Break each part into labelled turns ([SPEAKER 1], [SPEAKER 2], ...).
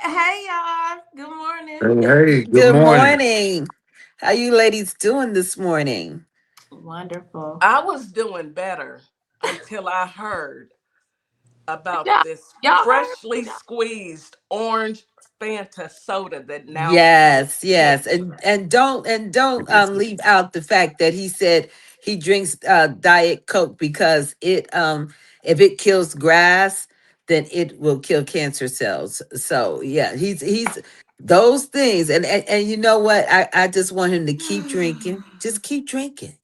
[SPEAKER 1] Hey y'all. Good morning.
[SPEAKER 2] Hey, good
[SPEAKER 3] Good
[SPEAKER 2] morning.
[SPEAKER 3] morning. How you ladies doing this morning?
[SPEAKER 1] Wonderful.
[SPEAKER 4] I was doing better until I heard about
[SPEAKER 1] Y'all,
[SPEAKER 4] this
[SPEAKER 1] y'all heard?
[SPEAKER 4] freshly squeezed orange Fanta soda that now cures
[SPEAKER 3] Yes, yes.
[SPEAKER 4] cancer.
[SPEAKER 3] And don't leave out the fact that he said he drinks diet coke because it if it kills grass, then it will kill cancer cells. So yeah, he's those things. And you know what? I just want him to keep drinking. Just keep drinking.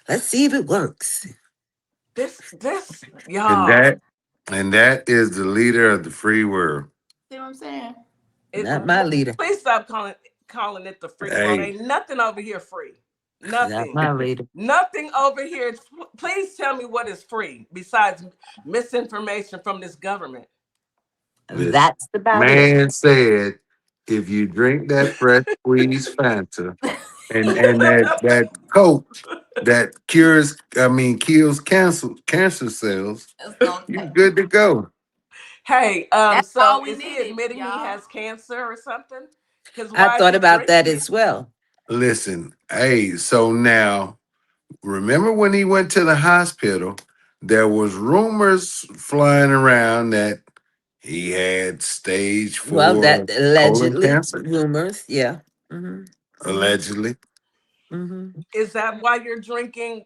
[SPEAKER 3] Let's see if it works.
[SPEAKER 4] This,
[SPEAKER 2] And
[SPEAKER 4] y'all,
[SPEAKER 2] that and that is the leader of the free world.
[SPEAKER 1] See what I'm saying?
[SPEAKER 4] it.
[SPEAKER 3] Not my leader.
[SPEAKER 4] Please stop calling it the free world.
[SPEAKER 2] Hey,
[SPEAKER 4] Ain't nothing over here free.
[SPEAKER 3] Not
[SPEAKER 4] Nothing.
[SPEAKER 3] my leader.
[SPEAKER 4] Nothing over here. Please tell me what is free besides misinformation from this government.
[SPEAKER 2] listen.
[SPEAKER 3] That's about it.
[SPEAKER 2] Man said if you drink that fresh squeezed Fanta and that Coke that kills cancer cells,
[SPEAKER 1] It's gonna
[SPEAKER 2] you
[SPEAKER 1] take.
[SPEAKER 2] good to go.
[SPEAKER 4] Hey,
[SPEAKER 1] That's
[SPEAKER 4] so
[SPEAKER 1] all we
[SPEAKER 4] is he
[SPEAKER 1] needed,
[SPEAKER 4] admitting he
[SPEAKER 1] y'all.
[SPEAKER 4] has cancer or something? Because
[SPEAKER 3] I
[SPEAKER 4] why is
[SPEAKER 3] thought
[SPEAKER 4] he
[SPEAKER 3] about that
[SPEAKER 4] drinking it?
[SPEAKER 3] as well.
[SPEAKER 2] Listen, hey, so now remember when he went to the hospital, there was rumors flying around that he had stage
[SPEAKER 3] Well, that
[SPEAKER 2] four colon
[SPEAKER 3] allegedly
[SPEAKER 2] cancer,
[SPEAKER 3] rumors. Yeah. Mm-hmm. Mm-hmm.
[SPEAKER 2] allegedly.
[SPEAKER 3] Mm-hmm.
[SPEAKER 4] Is that why you're drinking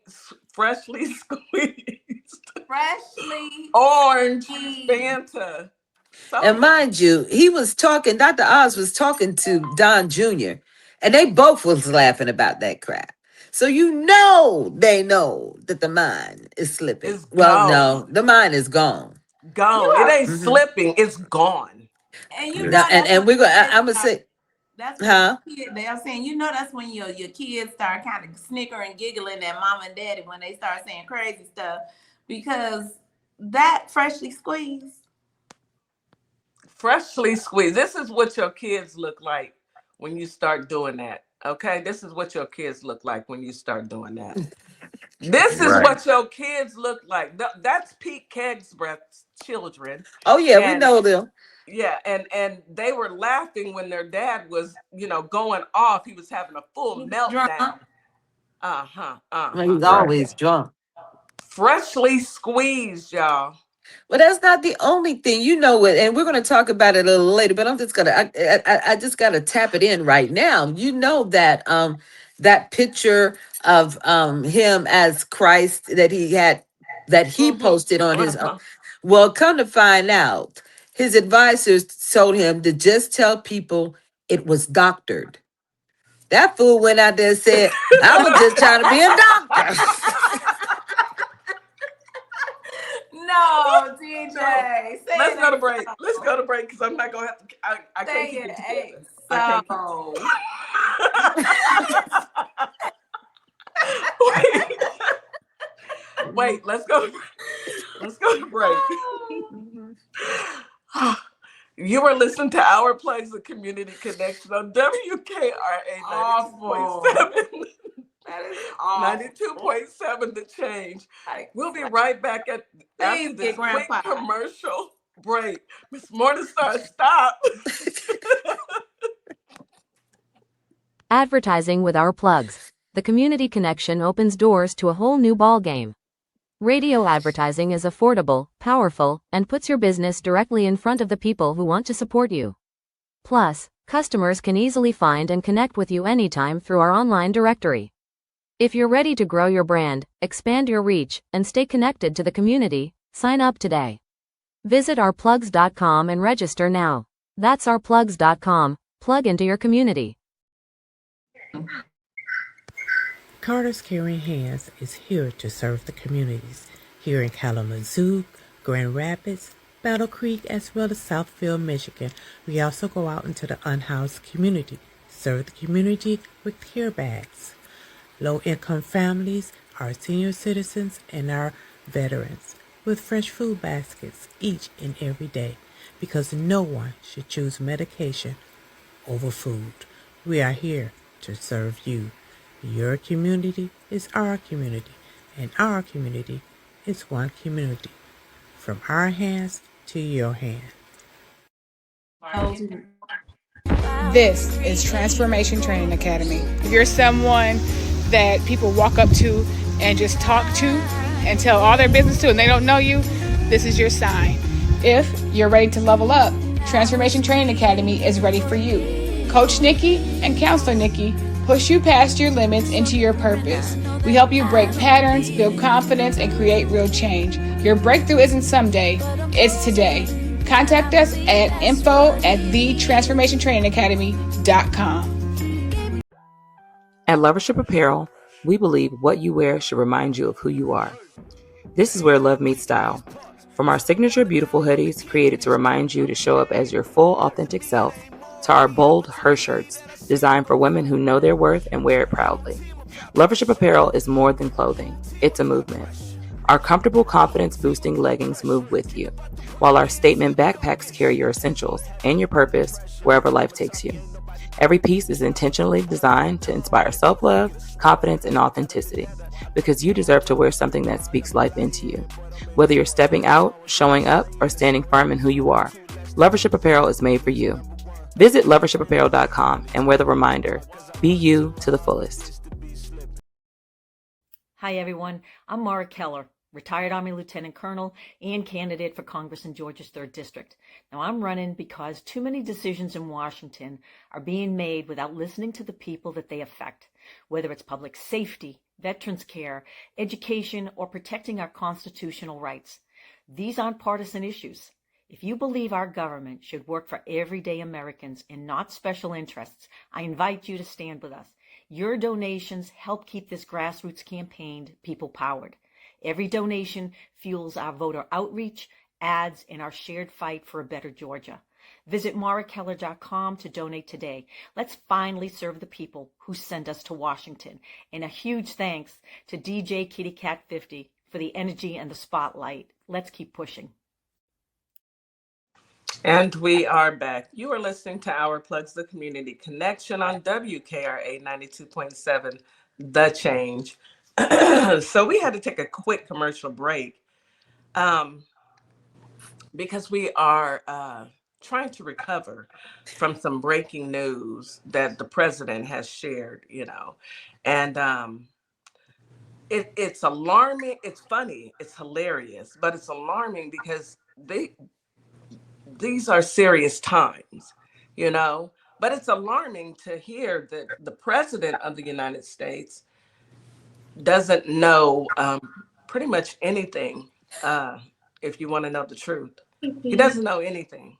[SPEAKER 4] freshly squeezed
[SPEAKER 1] Freshly
[SPEAKER 4] orange
[SPEAKER 1] squeezed.
[SPEAKER 4] Fanta
[SPEAKER 3] And
[SPEAKER 4] soda?
[SPEAKER 3] mind you, he was talking. Dr. Oz was talking to Don Jr. and they both was laughing about that crap. So they know that the mind is slipping.
[SPEAKER 4] Is
[SPEAKER 3] Well,
[SPEAKER 4] gone.
[SPEAKER 3] no, the mind is gone.
[SPEAKER 1] You
[SPEAKER 4] Gone. It
[SPEAKER 1] are,
[SPEAKER 4] ain't
[SPEAKER 3] Mm-hmm.
[SPEAKER 4] slipping, it's gone.
[SPEAKER 1] and you know
[SPEAKER 3] Now,
[SPEAKER 2] Listen,
[SPEAKER 3] and
[SPEAKER 1] that's when
[SPEAKER 3] and we're gonna.
[SPEAKER 1] kids
[SPEAKER 3] I'm gonna
[SPEAKER 1] start.
[SPEAKER 3] say,
[SPEAKER 1] That's when
[SPEAKER 3] huh?
[SPEAKER 1] kids. They are saying, that's when your kids start kind of snicker and giggling at mom and daddy when they start saying crazy stuff because that freshly squeezed.
[SPEAKER 4] Freshly squeezed. This is what your kids look like when you start doing that. Okay? This is what your kids look like when you start doing that. This is
[SPEAKER 2] right.
[SPEAKER 4] what your kids look like. That's Pete Kegsbreath's children.
[SPEAKER 3] Oh yeah, we
[SPEAKER 4] And
[SPEAKER 3] know them.
[SPEAKER 4] yeah, and they were laughing when their dad was, going off. He was having a full
[SPEAKER 1] Drunk.
[SPEAKER 4] meltdown. Uh-huh.
[SPEAKER 3] Well,
[SPEAKER 4] Uh-huh.
[SPEAKER 3] he's
[SPEAKER 2] Right.
[SPEAKER 3] always drunk.
[SPEAKER 4] Freshly squeezed, y'all.
[SPEAKER 3] Well, that's not the only thing, you know it, and we're going to talk about it a little later. But I'm just gonna, I just got to tap it in right now. You know that that picture of him as Christ that he had that he
[SPEAKER 4] Mm-hmm.
[SPEAKER 3] posted on his.
[SPEAKER 4] Uh-huh.
[SPEAKER 3] Well, come to find out, his advisors told him to just tell people it was doctored. That fool went out there and said, "I was just trying to be a doctor."
[SPEAKER 1] No, DJ,
[SPEAKER 4] No.
[SPEAKER 1] say
[SPEAKER 4] Let's
[SPEAKER 1] it
[SPEAKER 4] go to
[SPEAKER 1] ain't
[SPEAKER 4] break. Let's
[SPEAKER 1] so.
[SPEAKER 4] go to break because I'm not gonna have to. I can't
[SPEAKER 1] Say
[SPEAKER 4] keep
[SPEAKER 1] it
[SPEAKER 4] it
[SPEAKER 1] ain't
[SPEAKER 4] together. I can't keep it
[SPEAKER 1] so.
[SPEAKER 4] wait, wait. Let's go to break.
[SPEAKER 3] Mhm.
[SPEAKER 4] You are listening to Our Plays of Community Connection on WKRA
[SPEAKER 1] Awful.
[SPEAKER 4] 92.7.
[SPEAKER 1] That is awful.
[SPEAKER 4] 92.7 The Change.
[SPEAKER 1] Like,
[SPEAKER 4] We'll be right back after
[SPEAKER 1] please get
[SPEAKER 4] this quick
[SPEAKER 1] grandpa.
[SPEAKER 4] commercial break. Miss Morningstar, stop.
[SPEAKER 5] Advertising with our plugs. The community connection opens doors to a whole new ballgame. Radio advertising is affordable, powerful, and puts your business directly in front of the people who want to support you. Plus, customers can easily find and connect with you anytime through our online directory. If you're ready to grow your brand, expand your reach, and stay connected to the community, sign up today. Visit ourplugs.com and register now. That's ourplugs.com. Plug into your community.
[SPEAKER 6] Carter's Caring Hands is here to serve the communities here in Kalamazoo, Grand Rapids, Battle Creek, as well as Southfield, Michigan. We also go out into the unhoused community, serve the community with care bags. Low-income families, our senior citizens, and our veterans with fresh food baskets each and every day because no one should choose medication over food. We are here to serve you. Your community is our community, and our community is one community. From our hands to your hand.
[SPEAKER 7] This is Transformation Training Academy. If you're someone that people walk up to and just talk to and tell all their business to and they don't know you, this is your sign. If you're ready to level up, Transformation Training Academy is ready for you. Coach Nikki and Counselor Nikki push you past your limits into your purpose. We help you break patterns, build confidence, and create real change. Your breakthrough isn't someday, it's today. Contact us at info@thetransformationtrainingacademy.com.
[SPEAKER 8] At Lovership Apparel, we believe what you wear should remind you of who you are. This is where love meets style. From our signature beautiful hoodies created to remind you to show up as your full authentic self, to our bold her shirts designed for women who know their worth and wear it proudly. Lovership Apparel is more than clothing, it's a movement. Our comfortable confidence-boosting leggings move with you, while our statement backpacks carry your essentials and your purpose wherever life takes you. Every piece is intentionally designed to inspire self-love, confidence, and authenticity, because you deserve to wear something that speaks life into you. Whether you're stepping out, showing up, or standing firm in who you are, Lovership Apparel is made for you. Visit lovershipapparel.com and wear the reminder, be you to the fullest.
[SPEAKER 9] Hi everyone, I'm Mara Keller, retired Army Lieutenant Colonel and candidate for Congress in Georgia's 3rd District. Now I'm running because too many decisions in Washington are being made without listening to the people that they affect, whether it's public safety, veterans care, education, or protecting our constitutional rights. These aren't partisan issues. If you believe our government should work for everyday Americans and not special interests, I invite you to stand with us. Your donations help keep this grassroots campaign people-powered. Every donation fuels our voter outreach, ads, and our shared fight for a better Georgia. Visit marakeller.com to donate today. Let's finally serve the people who send us to Washington. And a huge thanks to DeeJay Kitty Cat 50 for the energy and the spotlight. Let's keep pushing.
[SPEAKER 4] And we are back. You are listening to Our Plugs, the Community Connection on WKRA 92.7, The Change. So we had to take a quick commercial break because we are trying to recover from some breaking news that the president has shared, and it's alarming. It's funny. It's hilarious, but it's alarming because these are serious times, but it's alarming to hear that the president of the United States doesn't know pretty much anything. If you want to know the truth, he doesn't know anything.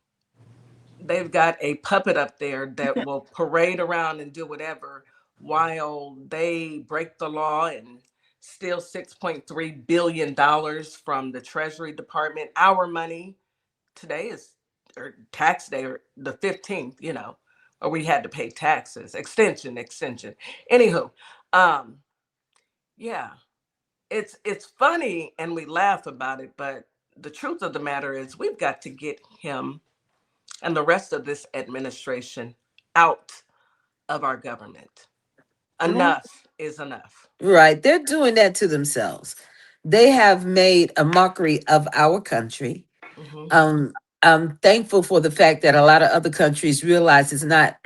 [SPEAKER 4] They've got a puppet up there that will parade around and do whatever while they break the law and steal $6.3 billion from the Treasury Department, our money. Today is tax day, or the 15th, or we had to pay taxes, extension. Anywho, yeah, it's funny and we laugh about it, but the truth of the matter is we've got to get him and the rest of this administration out of our government. Enough is enough.
[SPEAKER 3] Right. They're doing that to themselves. They have made a mockery of our country.
[SPEAKER 4] Mm-hmm.
[SPEAKER 3] I'm thankful for the fact that a lot of other countries realize it's not,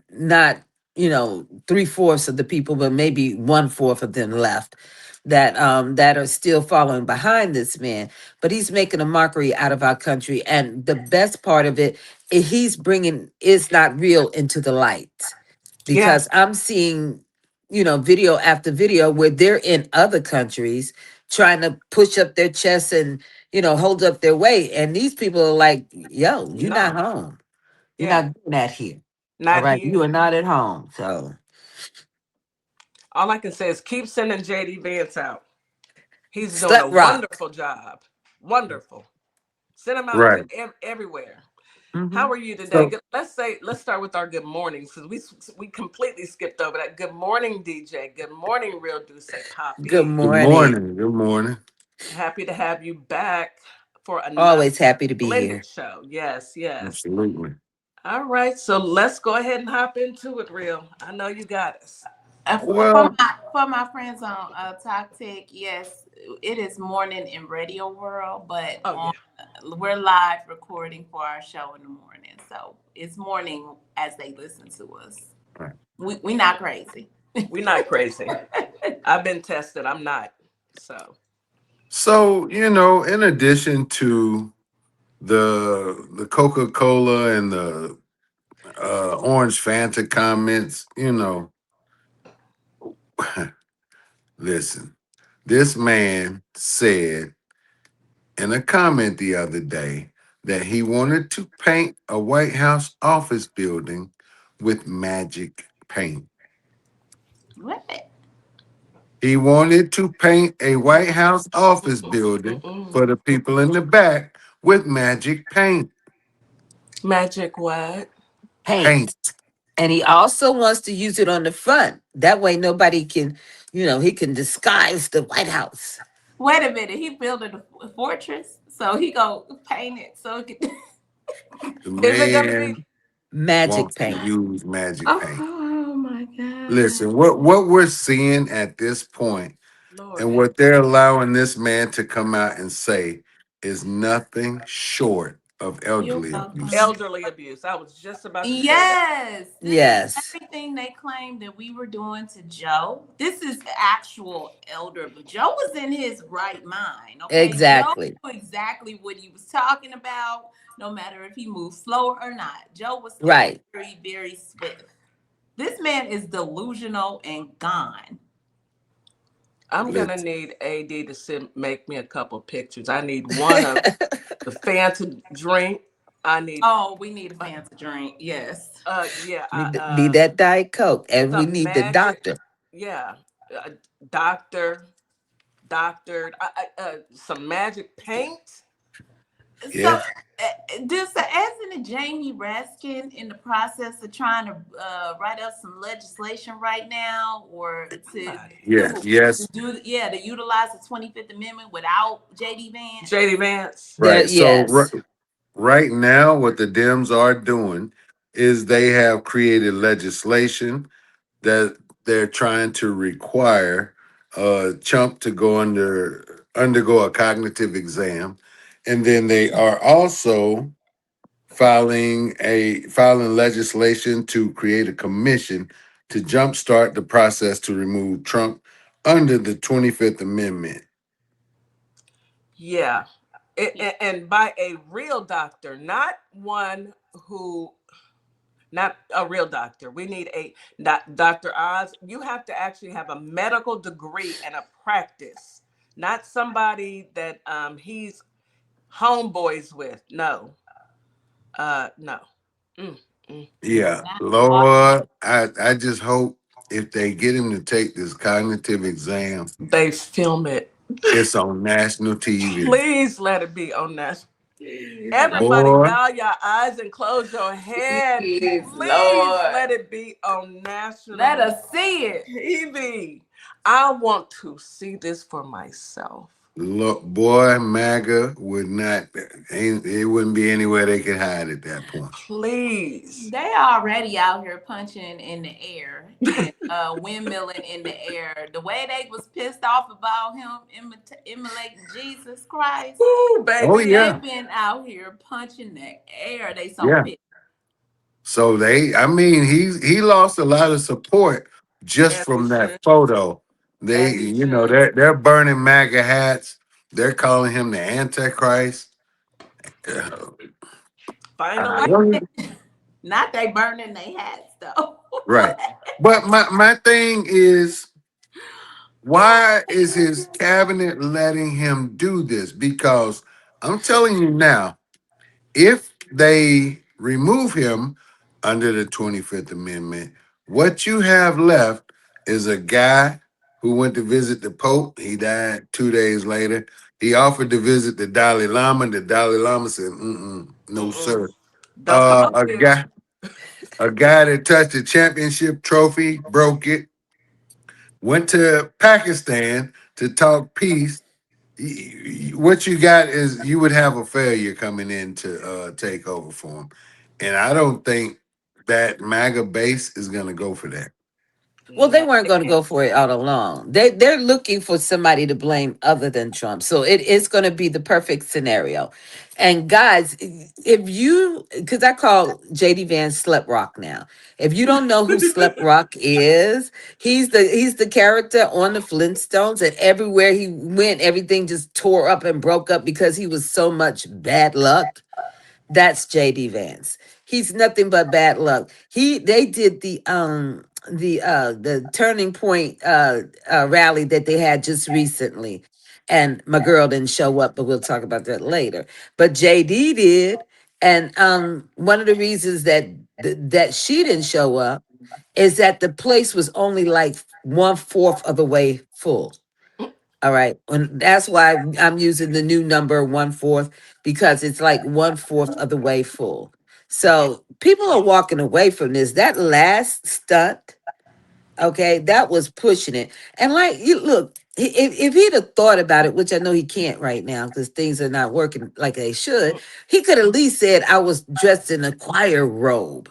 [SPEAKER 3] not, 3/4 of the people, but maybe 1/4 of them left that are still following behind this man. But he's making a mockery out of our country. And the best part of it is he's bringing it's not real into the light,
[SPEAKER 4] Yeah.
[SPEAKER 3] because I'm seeing, video after video where they're in other countries trying to push up their chests and, hold up their weight. And these people are like, yo, you're not
[SPEAKER 4] No.
[SPEAKER 3] home. You're
[SPEAKER 4] Yeah.
[SPEAKER 3] not doing that here. All
[SPEAKER 4] Not
[SPEAKER 3] right. You
[SPEAKER 4] here.
[SPEAKER 3] are not at home. So
[SPEAKER 4] All I can say is keep sending JD Vance out. He's doing
[SPEAKER 3] Slut
[SPEAKER 4] a
[SPEAKER 3] Rock.
[SPEAKER 4] wonderful job. Wonderful. Send him out to
[SPEAKER 2] Right.
[SPEAKER 4] everywhere.
[SPEAKER 3] Hmm.
[SPEAKER 4] How are you today?
[SPEAKER 2] So,
[SPEAKER 4] Let's start with our good mornings, because we completely skipped over that. Good morning, DJ. Good morning, Real Duce
[SPEAKER 3] Good
[SPEAKER 4] Papi.
[SPEAKER 2] good
[SPEAKER 3] morning.
[SPEAKER 2] morning. Good morning.
[SPEAKER 4] Happy to have you back for another
[SPEAKER 3] Always happy to be
[SPEAKER 4] splendid
[SPEAKER 3] here.
[SPEAKER 4] show. Yes, yes.
[SPEAKER 2] Absolutely.
[SPEAKER 4] All right, so let's go ahead and hop into it, Real. I know you got us.
[SPEAKER 1] For
[SPEAKER 2] Well,
[SPEAKER 1] my friends on Talk Tech, yes, it is morning in radio world, but
[SPEAKER 4] Oh yeah.
[SPEAKER 1] we're live recording for our show in the morning, so it's morning as they listen to us.
[SPEAKER 2] Right.
[SPEAKER 1] We not crazy.
[SPEAKER 4] We're not crazy. I've been tested. I'm not. So
[SPEAKER 2] So, in addition to the Coca-Cola and the Orange Fanta comments, listen, this man said in a comment the other day that he wanted to paint a White House office building with magic paint.
[SPEAKER 1] What?
[SPEAKER 2] He wanted to paint a White House office building for the people in the back with magic paint.
[SPEAKER 4] magic what?
[SPEAKER 3] Paint.
[SPEAKER 2] Paint.
[SPEAKER 3] And he also wants to use it on the front. That way nobody can, he can disguise the White House.
[SPEAKER 1] Wait a minute. He building a fortress, so he go paint it so it can.
[SPEAKER 2] The
[SPEAKER 4] Is it gonna
[SPEAKER 2] man
[SPEAKER 4] be?
[SPEAKER 3] Magic
[SPEAKER 2] wants to
[SPEAKER 3] paint.
[SPEAKER 2] use magic paint.
[SPEAKER 1] Oh my god.
[SPEAKER 2] Listen, what we're seeing at this point
[SPEAKER 4] Lord
[SPEAKER 2] and
[SPEAKER 4] have
[SPEAKER 2] what they're allowing this man to come out and say is nothing short of
[SPEAKER 1] You're
[SPEAKER 2] elderly abuse.
[SPEAKER 1] welcome.
[SPEAKER 4] elderly abuse. I was just about to say that.
[SPEAKER 1] Yes, this is
[SPEAKER 3] Yes,
[SPEAKER 1] everything they claimed that we were doing to Joe. This is actual elder, but Joe was in his right mind. Okay, Joe
[SPEAKER 3] exactly.
[SPEAKER 1] knew exactly what he was talking about, no matter if he moved slower or not. Joe was still
[SPEAKER 3] Right.
[SPEAKER 1] very, very swift. This man is delusional and gone.
[SPEAKER 4] I'm gonna
[SPEAKER 2] Listen,
[SPEAKER 4] need AD to make me a couple pictures. I need one of the Fanta drink. I need
[SPEAKER 1] Oh, we need a fancy drink. Yes.
[SPEAKER 4] yeah,
[SPEAKER 3] Need that Diet Coke. And we
[SPEAKER 4] some
[SPEAKER 3] need the
[SPEAKER 4] magic,
[SPEAKER 3] doctor.
[SPEAKER 4] yeah, doctor, some magic paint.
[SPEAKER 1] So,
[SPEAKER 2] yeah,
[SPEAKER 1] does the President Jamie Raskin in the process of trying to write up some legislation right now, or to
[SPEAKER 2] yeah, yes,
[SPEAKER 1] to utilize the 25th Amendment without JD Vance?
[SPEAKER 4] JD Vance.
[SPEAKER 3] There,
[SPEAKER 2] right. So
[SPEAKER 3] yes.
[SPEAKER 2] right now, what the Dems are doing is they have created legislation that they're trying to require Trump to undergo a cognitive exam, and then they are also filing legislation to create a commission to jumpstart the process to remove Trump under the 25th Amendment.
[SPEAKER 4] Yeah, and by a real doctor, not one who, not a real doctor. We need a Dr. Oz. You have to actually have a medical degree and a practice, not somebody that he's homeboys with. No, no. Mm,
[SPEAKER 2] Yeah,
[SPEAKER 1] Not
[SPEAKER 2] Lord, I just hope if they get him to take this cognitive exam,
[SPEAKER 4] They film it.
[SPEAKER 2] it's on national TV.
[SPEAKER 4] Please let it be on that.
[SPEAKER 1] please,
[SPEAKER 4] Everybody,
[SPEAKER 2] Boy,
[SPEAKER 4] bow your eyes and close your head.
[SPEAKER 1] please,
[SPEAKER 4] Please
[SPEAKER 1] Lord,
[SPEAKER 4] let it be on
[SPEAKER 1] let
[SPEAKER 4] national
[SPEAKER 1] us see it.
[SPEAKER 4] TV. I want to see this for myself.
[SPEAKER 2] look, boy, MAGA would not, it wouldn't be anywhere they could hide at that point.
[SPEAKER 4] Please.
[SPEAKER 1] They already out here punching in the air and windmilling in the air. The way they was pissed off about him immolating Jesus Christ,
[SPEAKER 4] Ooh,
[SPEAKER 2] Oh,
[SPEAKER 4] baby.
[SPEAKER 2] yeah,
[SPEAKER 1] they've been out here punching the air. They so
[SPEAKER 2] yeah.
[SPEAKER 1] pissed.
[SPEAKER 2] So he lost a lot of support just
[SPEAKER 4] As he
[SPEAKER 2] from that
[SPEAKER 4] should.
[SPEAKER 2] photo.
[SPEAKER 4] As he should.
[SPEAKER 2] They're burning MAGA hats. They're calling him the Antichrist. Uh, I
[SPEAKER 4] Finally.
[SPEAKER 2] don't-
[SPEAKER 1] Not they burning their hats though.
[SPEAKER 2] right. But my thing is, why is his cabinet letting him do this? Because I'm telling you now, if they remove him under the 25th Amendment, what you have left is a guy who went to visit the Pope. He died 2 days later. He offered to visit the Dalai Lama. The Dalai Lama said, no,
[SPEAKER 4] Mm-mm.
[SPEAKER 2] sir.
[SPEAKER 4] Don't come up
[SPEAKER 2] A
[SPEAKER 4] here.
[SPEAKER 2] guy that touched the championship trophy, broke it, went to Pakistan to talk peace. What you got is you would have a failure coming in to take over for him, and I don't think that MAGA base is going to go for that.
[SPEAKER 3] Well, they
[SPEAKER 4] No,
[SPEAKER 3] weren't
[SPEAKER 4] they
[SPEAKER 3] going to
[SPEAKER 4] can't.
[SPEAKER 3] go for it all along. They're looking for somebody to blame other than Trump. So it is going to be the perfect scenario. And guys, if you, because I call JD Vance Slep Rock now. If you don't know who Slep Rock is, he's the character on the Flintstones, and everywhere he went, everything just tore up and broke up because he was so much bad luck. That's JD Vance. He's nothing but bad luck. They did the Turning Point rally that they had just recently, and my girl didn't show up, but we'll talk about that later. But JD did, and one of the reasons that she didn't show up is that the place was only like 1/4 of the way full. All right. And that's why I'm using the new number 1/4, because it's like 1/4 of the way full. So people are walking away from this. That last stunt, okay, that was pushing it. And like, you look, if he'd have thought about it, which I know he can't right now because things are not working like they should, he could at least said, I was dressed in a choir robe.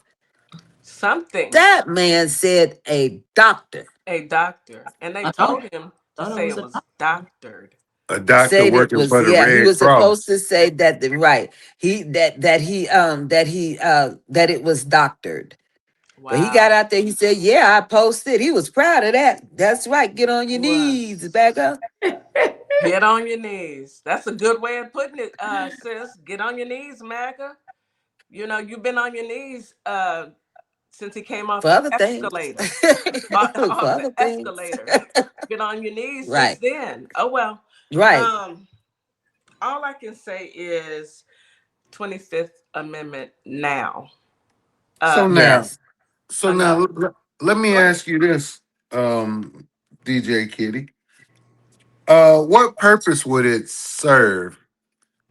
[SPEAKER 4] Something.
[SPEAKER 3] That man said a doctor.
[SPEAKER 4] A doctor. And they told him to say it was doctored.
[SPEAKER 2] A doctor
[SPEAKER 3] Said it
[SPEAKER 2] working
[SPEAKER 3] was,
[SPEAKER 2] for the
[SPEAKER 3] yeah, he
[SPEAKER 2] Red
[SPEAKER 3] was supposed
[SPEAKER 2] Cross.
[SPEAKER 3] to say that the right, he that it was doctored, but he got
[SPEAKER 4] Wow.
[SPEAKER 3] out there, he said, yeah, I posted, he was proud of that. That's right, get on
[SPEAKER 4] He
[SPEAKER 3] your knees,
[SPEAKER 4] was.
[SPEAKER 3] back up.
[SPEAKER 4] Get on your knees. That's a good way of putting it, sis. Get on your knees, MAGA. You know, you've been on your knees since he came off
[SPEAKER 3] For
[SPEAKER 4] the
[SPEAKER 3] other things.
[SPEAKER 4] escalator.
[SPEAKER 3] For
[SPEAKER 4] Off the
[SPEAKER 3] other things.
[SPEAKER 4] escalator. Been on your knees since
[SPEAKER 3] Right,
[SPEAKER 4] then. Oh well.
[SPEAKER 3] right.
[SPEAKER 4] Um, all I can say is 25th Amendment now.
[SPEAKER 2] So now,
[SPEAKER 4] Enough.
[SPEAKER 3] Yes.
[SPEAKER 2] so now
[SPEAKER 4] Enough.
[SPEAKER 2] let me
[SPEAKER 4] Go ahead.
[SPEAKER 2] ask you this, DJ Kitty. What purpose would it serve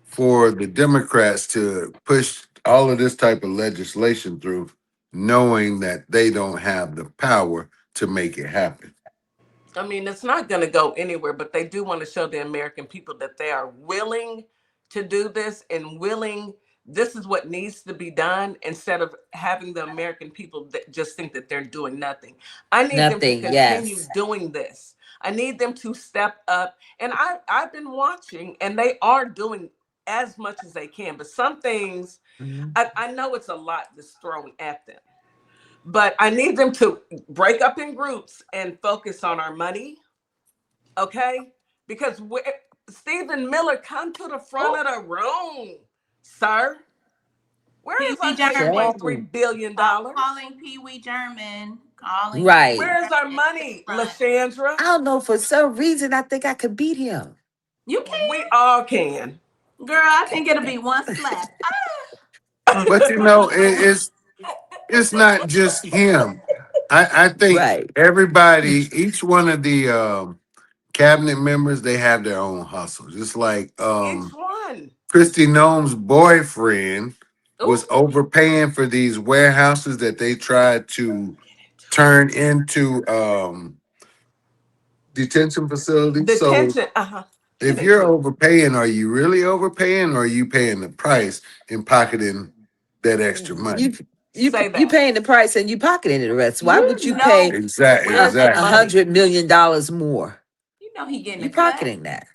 [SPEAKER 2] for the Democrats to push all of this type of legislation through, knowing that they don't have the power to make it happen?
[SPEAKER 4] I mean, it's not going to go anywhere, but they do want to show the American people that they are willing to do this and willing. This is what needs to be done instead of having the American people that just think that they're doing nothing. I need them to
[SPEAKER 3] Nothing.
[SPEAKER 4] continue
[SPEAKER 3] Yes.
[SPEAKER 4] doing this. I need them to step up. And I've been watching, and they are doing as much as they can. But some things,
[SPEAKER 3] Mhm.
[SPEAKER 4] I know it's a lot that's thrown at them. But I need them to break up in groups and focus on our money, okay? Because Stephen Miller, come to the front of the room, sir. Where
[SPEAKER 1] Pee
[SPEAKER 4] is
[SPEAKER 1] Wee
[SPEAKER 4] our
[SPEAKER 1] German.
[SPEAKER 3] So,
[SPEAKER 4] $6.3 billion?
[SPEAKER 1] Calling Pee Wee German. Calling Pee Wee
[SPEAKER 3] right.
[SPEAKER 4] Where is our
[SPEAKER 1] German to the
[SPEAKER 4] money,
[SPEAKER 1] front.
[SPEAKER 4] LaShandra?
[SPEAKER 3] I don't know, for some reason I think I could beat him.
[SPEAKER 1] You
[SPEAKER 4] We
[SPEAKER 1] can,
[SPEAKER 4] all can.
[SPEAKER 1] girl. I think it'll be one slap.
[SPEAKER 2] But it's not just him. I think
[SPEAKER 3] Right.
[SPEAKER 2] everybody, each one of the cabinet members, they have their own hustle. Just like
[SPEAKER 4] Each one.
[SPEAKER 2] Christy Noem's boyfriend was
[SPEAKER 4] Oh,
[SPEAKER 2] overpaying for these warehouses that they tried to turn into detention facilities. So
[SPEAKER 4] detention. Uh-huh. Get
[SPEAKER 2] if you're
[SPEAKER 4] into it.
[SPEAKER 2] overpaying, are you really overpaying, or are you paying the price and pocketing that extra money?
[SPEAKER 3] You
[SPEAKER 4] Say
[SPEAKER 3] you
[SPEAKER 4] that.
[SPEAKER 3] paying the price and you pocketing the rest. Why
[SPEAKER 1] You
[SPEAKER 3] would you
[SPEAKER 1] know,
[SPEAKER 3] pay
[SPEAKER 2] Exactly,
[SPEAKER 4] Where's the
[SPEAKER 3] a
[SPEAKER 2] exactly.
[SPEAKER 4] money?
[SPEAKER 3] $100 million more?
[SPEAKER 1] you know he getting
[SPEAKER 3] You
[SPEAKER 1] a cut.
[SPEAKER 3] pocketing that.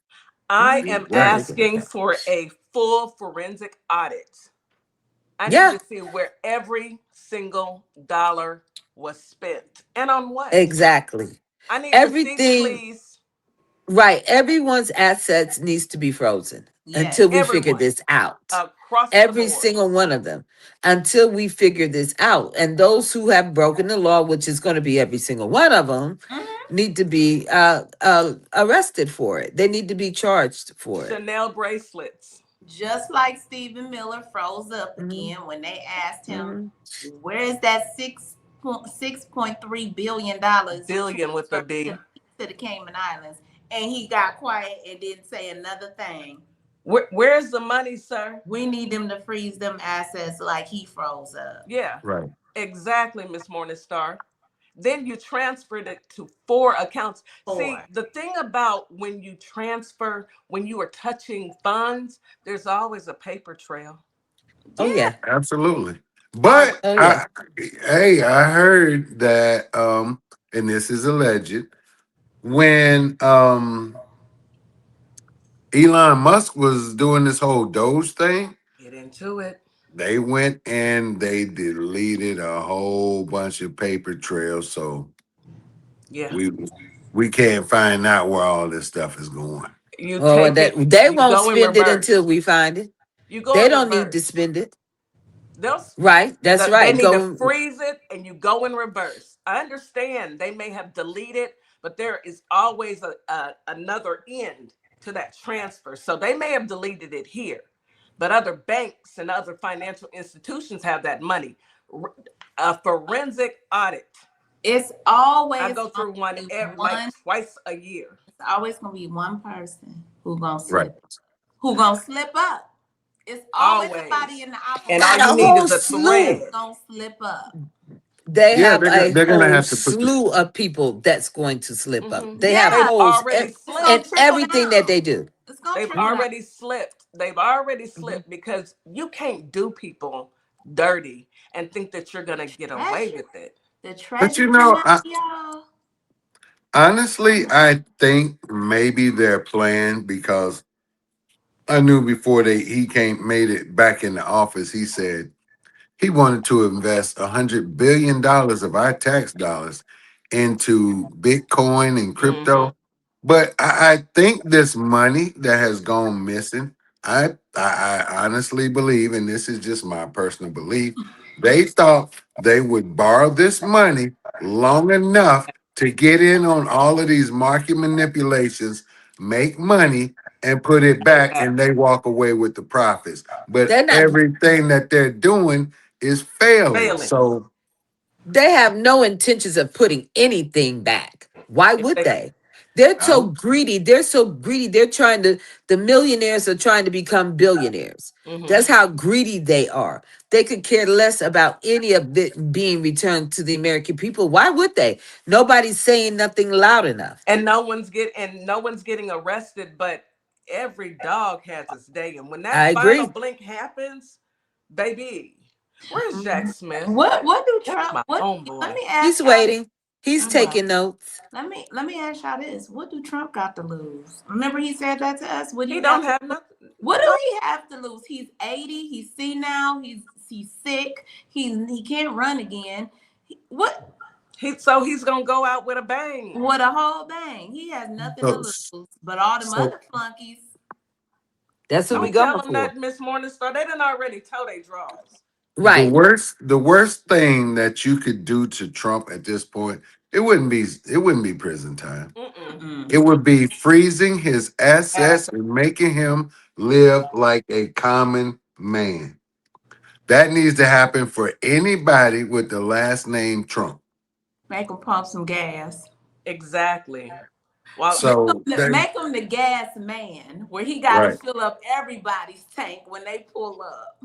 [SPEAKER 4] I
[SPEAKER 3] Mhm.
[SPEAKER 4] am
[SPEAKER 3] Definitely
[SPEAKER 2] Exactly.
[SPEAKER 3] getting
[SPEAKER 4] asking
[SPEAKER 3] that.
[SPEAKER 4] for a full forensic audit. I need
[SPEAKER 3] Yeah,
[SPEAKER 4] to see where every single dollar was spent and on what.
[SPEAKER 3] exactly.
[SPEAKER 4] I need receipts,
[SPEAKER 3] Everything,
[SPEAKER 4] please.
[SPEAKER 3] right. Everyone's assets needs to be frozen
[SPEAKER 1] Yes.
[SPEAKER 3] until we figure
[SPEAKER 4] Everyone
[SPEAKER 3] this out.
[SPEAKER 4] across the
[SPEAKER 3] Every
[SPEAKER 4] board.
[SPEAKER 3] single one of them, until we figure this out. And those who have broken the law, which is going to be every single one of them,
[SPEAKER 1] Mhm.
[SPEAKER 3] need to be arrested for it. They need to be charged for it.
[SPEAKER 4] Chanel bracelets.
[SPEAKER 1] Just like Stephen Miller froze up
[SPEAKER 3] Mhm,
[SPEAKER 1] again when they asked him,
[SPEAKER 3] mhm.
[SPEAKER 1] "Where is that $6.3 billion you
[SPEAKER 4] Billion with a
[SPEAKER 1] transferred
[SPEAKER 4] B.
[SPEAKER 1] to the Cayman Islands?" And he got quiet and didn't say another thing.
[SPEAKER 4] Where's the money, sir?
[SPEAKER 1] We need them to freeze them assets like he froze up.
[SPEAKER 4] Yeah,
[SPEAKER 2] Right.
[SPEAKER 4] exactly, Miss Morningstar. Then you transferred it to 4 accounts. See,
[SPEAKER 1] Four.
[SPEAKER 4] the thing about when you transfer, when you are touching funds, there's always a paper trail.
[SPEAKER 3] Oh
[SPEAKER 1] Yeah.
[SPEAKER 3] yeah.
[SPEAKER 2] Absolutely.
[SPEAKER 4] Always.
[SPEAKER 2] But
[SPEAKER 3] Oh yeah.
[SPEAKER 2] hey, I heard that and this is alleged, when Elon Musk was doing this whole Doge thing,
[SPEAKER 4] Get into it.
[SPEAKER 2] they went and they deleted a whole bunch of paper trails, so
[SPEAKER 4] Yeah.
[SPEAKER 2] we we can't find out where all this stuff is going.
[SPEAKER 4] You
[SPEAKER 3] Oh,
[SPEAKER 4] take
[SPEAKER 3] that
[SPEAKER 4] it,
[SPEAKER 3] they
[SPEAKER 4] you
[SPEAKER 3] won't
[SPEAKER 4] go in
[SPEAKER 3] spend it until
[SPEAKER 4] reverse.
[SPEAKER 3] we find it.
[SPEAKER 4] You go
[SPEAKER 3] They
[SPEAKER 4] in
[SPEAKER 3] don't need to
[SPEAKER 4] reverse.
[SPEAKER 3] spend it.
[SPEAKER 4] They'll
[SPEAKER 3] Right. That's
[SPEAKER 4] they
[SPEAKER 3] right.
[SPEAKER 4] need to
[SPEAKER 3] Go
[SPEAKER 4] freeze it and you go in reverse. I understand they may have deleted, but there is always another end to that transfer. So they may have deleted it here, but other banks and other financial institutions have that money. A forensic audit.
[SPEAKER 1] It's
[SPEAKER 4] I
[SPEAKER 1] always
[SPEAKER 4] go
[SPEAKER 1] gonna
[SPEAKER 4] through one
[SPEAKER 1] be
[SPEAKER 4] like
[SPEAKER 1] one.
[SPEAKER 4] twice a year.
[SPEAKER 1] It's always gonna be one person who gonna
[SPEAKER 2] Right.
[SPEAKER 1] slip. Who gonna slip up? It's always somebody
[SPEAKER 4] Always.
[SPEAKER 1] in the
[SPEAKER 4] And all
[SPEAKER 3] got
[SPEAKER 1] operation
[SPEAKER 4] you
[SPEAKER 3] a
[SPEAKER 4] need
[SPEAKER 3] whole
[SPEAKER 4] is a
[SPEAKER 3] slew.
[SPEAKER 4] thread.
[SPEAKER 1] gonna slip up.
[SPEAKER 3] They
[SPEAKER 2] Yeah,
[SPEAKER 3] have a
[SPEAKER 2] they're gonna
[SPEAKER 3] whole
[SPEAKER 2] have to put the
[SPEAKER 3] slew of people that's going to slip up.
[SPEAKER 4] Hmm.
[SPEAKER 3] They have
[SPEAKER 4] They've
[SPEAKER 1] Yeah,
[SPEAKER 3] holes
[SPEAKER 4] already
[SPEAKER 1] it's gonna
[SPEAKER 3] in
[SPEAKER 4] slipped.
[SPEAKER 1] trickle
[SPEAKER 3] everything that
[SPEAKER 1] down.
[SPEAKER 3] they do.
[SPEAKER 1] It's gonna
[SPEAKER 4] They've
[SPEAKER 1] trickle down.
[SPEAKER 4] already slipped. They've already
[SPEAKER 3] Mhm.
[SPEAKER 4] slipped because you can't do people dirty and think that you're gonna get away
[SPEAKER 1] Treasury,
[SPEAKER 4] with it.
[SPEAKER 1] the
[SPEAKER 2] But
[SPEAKER 1] treasury money, y'all.
[SPEAKER 2] honestly, I think maybe they're playing because I knew before he came made it back in the office. He said he wanted to invest $100 billion of our tax dollars into Bitcoin and
[SPEAKER 4] Hmm.
[SPEAKER 2] crypto. But I think this money that has gone missing, I honestly believe, and this is just my personal belief, they thought they would borrow this money long enough to get in on all of these market manipulations, make money, and put it
[SPEAKER 4] Put it
[SPEAKER 2] back,
[SPEAKER 4] back.
[SPEAKER 2] and they walk away with the profits. But
[SPEAKER 3] They're not
[SPEAKER 2] everything that they're doing is failing.
[SPEAKER 4] Failing.
[SPEAKER 2] So
[SPEAKER 3] they have no intentions of putting anything back. Why
[SPEAKER 4] If
[SPEAKER 3] would
[SPEAKER 4] they
[SPEAKER 3] they? They're
[SPEAKER 2] I
[SPEAKER 3] so
[SPEAKER 2] don't.
[SPEAKER 3] greedy. They're so greedy. They're trying to, the millionaires are trying to become billionaires.
[SPEAKER 4] hmm
[SPEAKER 3] That's how greedy they are. They could care less about any of it being returned to the American people. Why would they? Nobody's saying nothing loud enough.
[SPEAKER 4] and no one's getting arrested, but every dog has its day. And when
[SPEAKER 3] I
[SPEAKER 4] that final
[SPEAKER 3] agree.
[SPEAKER 4] blink happens, baby, where's Jack Smith?
[SPEAKER 1] What do
[SPEAKER 4] That's
[SPEAKER 1] Trump?
[SPEAKER 4] my
[SPEAKER 1] What? Let
[SPEAKER 4] homeboy.
[SPEAKER 1] me ask
[SPEAKER 3] He's
[SPEAKER 1] y'all this.
[SPEAKER 3] waiting. He's
[SPEAKER 1] I know.
[SPEAKER 3] taking notes.
[SPEAKER 1] Let me ask y'all this. What do Trump got to lose? Remember he said that to us. What do
[SPEAKER 4] He
[SPEAKER 1] you
[SPEAKER 4] don't
[SPEAKER 1] got to
[SPEAKER 4] have
[SPEAKER 1] lose?
[SPEAKER 4] nothing.
[SPEAKER 1] What do
[SPEAKER 4] No.
[SPEAKER 1] he have to lose? He's 80. He's senile. He's sick. He can't run again. What?
[SPEAKER 4] He's gonna go out with a bang.
[SPEAKER 1] With a whole bang. He has nothing to
[SPEAKER 2] So,
[SPEAKER 1] lose. But all them
[SPEAKER 2] so
[SPEAKER 1] other flunkies.
[SPEAKER 3] That's what we
[SPEAKER 4] Don't tell
[SPEAKER 3] going
[SPEAKER 4] him
[SPEAKER 3] for.
[SPEAKER 4] that, Miss Morningstar. They done already tell they draws.
[SPEAKER 3] Right.
[SPEAKER 2] the worst thing that you could do to Trump at this point, it wouldn't be prison time.
[SPEAKER 4] Mm-mm.
[SPEAKER 2] It
[SPEAKER 1] Mm.
[SPEAKER 2] would be freezing his assets
[SPEAKER 4] As
[SPEAKER 2] and making him live like a common man. That needs to happen for anybody with the last name Trump.
[SPEAKER 1] Make him pump some gas.
[SPEAKER 4] exactly. Well,
[SPEAKER 2] So that
[SPEAKER 1] Make him the gas man, where he got to
[SPEAKER 2] right,
[SPEAKER 1] fill up everybody's tank when they pull up.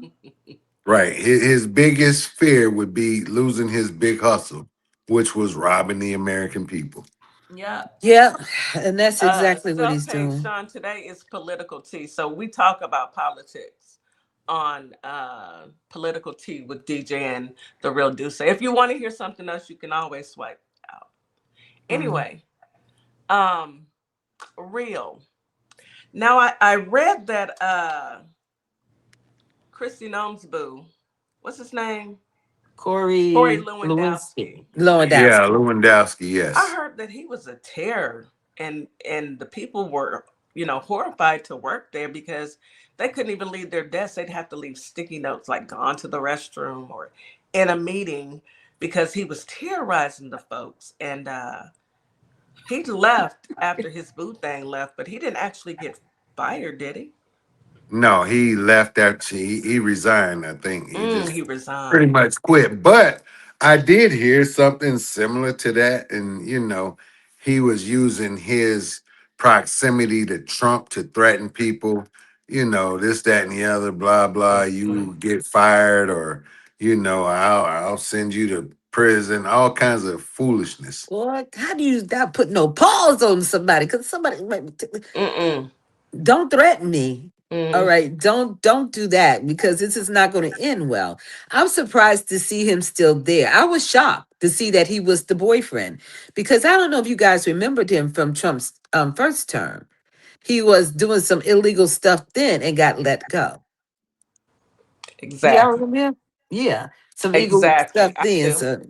[SPEAKER 2] right. His biggest fear would be losing his big hustle, which was robbing the American people.
[SPEAKER 1] Yep.
[SPEAKER 3] Yeah. And that's exactly what he's
[SPEAKER 4] self-page
[SPEAKER 3] doing.
[SPEAKER 4] Sean today is political tea. So we talk about politics on political tea with DeeJay and the real Duce. If you want to hear something else, you can always swipe out.
[SPEAKER 3] Mhm.
[SPEAKER 4] Anyway, um, real. Now I read that Christy Nome's boo, what's his name? Corey
[SPEAKER 3] Corey Lewinsky.
[SPEAKER 4] Lewandowski. Yeah.
[SPEAKER 2] Yeah,
[SPEAKER 3] Lewandowski.
[SPEAKER 2] Lewandowski,
[SPEAKER 4] I
[SPEAKER 2] yes.
[SPEAKER 4] heard that he was a terror, and the people were, horrified to work there because they couldn't even leave their desks. They'd have to leave sticky notes like gone to the restroom or in a meeting because he was terrorizing the folks. And he left after his boo thing left, but he didn't actually get fired, did he?
[SPEAKER 2] No, he left after he resigned, I think. He
[SPEAKER 4] He
[SPEAKER 2] just pretty
[SPEAKER 4] resigned.
[SPEAKER 2] much quit. But I did hear something similar to that. And, he was using his proximity to Trump to threaten people, this, that, and the other, blah, blah.
[SPEAKER 4] Mhm.
[SPEAKER 2] You get fired, or, I'll send you to prison, all kinds of foolishness.
[SPEAKER 3] Boy, how do you not put no pause on somebody? Because somebody
[SPEAKER 4] Mm-mm.
[SPEAKER 3] don't threaten me. All right, don't do that because this is not going to end well. I'm surprised to see him still there. I was shocked to see that he was the boyfriend because I don't know if you guys remembered him from Trump's first term. He was doing some illegal stuff then and got let go. Yeah,
[SPEAKER 4] Exactly.
[SPEAKER 3] remember? Yeah, some illegal stuff
[SPEAKER 4] Exactly. I
[SPEAKER 3] then.
[SPEAKER 4] do.
[SPEAKER 3] So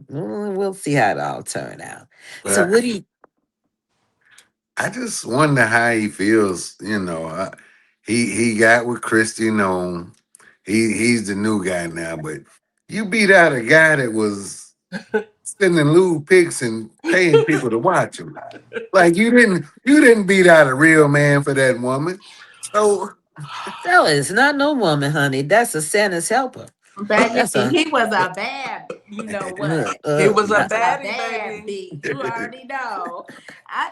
[SPEAKER 3] we'll see how it all turn out. So
[SPEAKER 2] But
[SPEAKER 3] what do you?
[SPEAKER 2] I just wonder how he feels. He got with Christy Nome. He's the new guy now, but you beat out a guy that was sending lewd pics and paying people to watch him. Like you didn't beat out a real man for that woman. So
[SPEAKER 3] No, it's not no woman, honey. That's a Santa's helper.
[SPEAKER 1] Baby,
[SPEAKER 3] That's a
[SPEAKER 1] he was a bad, you know what?
[SPEAKER 4] He was
[SPEAKER 1] He
[SPEAKER 4] a
[SPEAKER 1] was a
[SPEAKER 4] baddie,
[SPEAKER 1] bad
[SPEAKER 4] baby.
[SPEAKER 1] bitch. You already know.